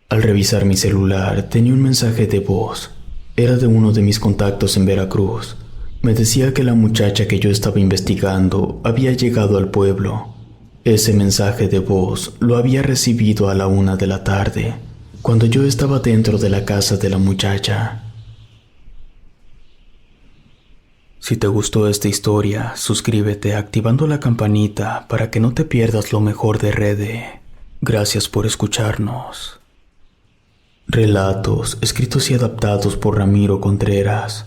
Al revisar mi celular, tenía un mensaje de voz. Era de uno de mis contactos en Veracruz. Me decía que la muchacha que yo estaba investigando había llegado al pueblo. Ese mensaje de voz lo había recibido a la 1 de la tarde, cuando yo estaba dentro de la casa de la muchacha. Si te gustó esta historia, suscríbete activando la campanita para que no te pierdas lo mejor de Rede. Gracias por escucharnos. Relatos escritos y adaptados por Ramiro Contreras.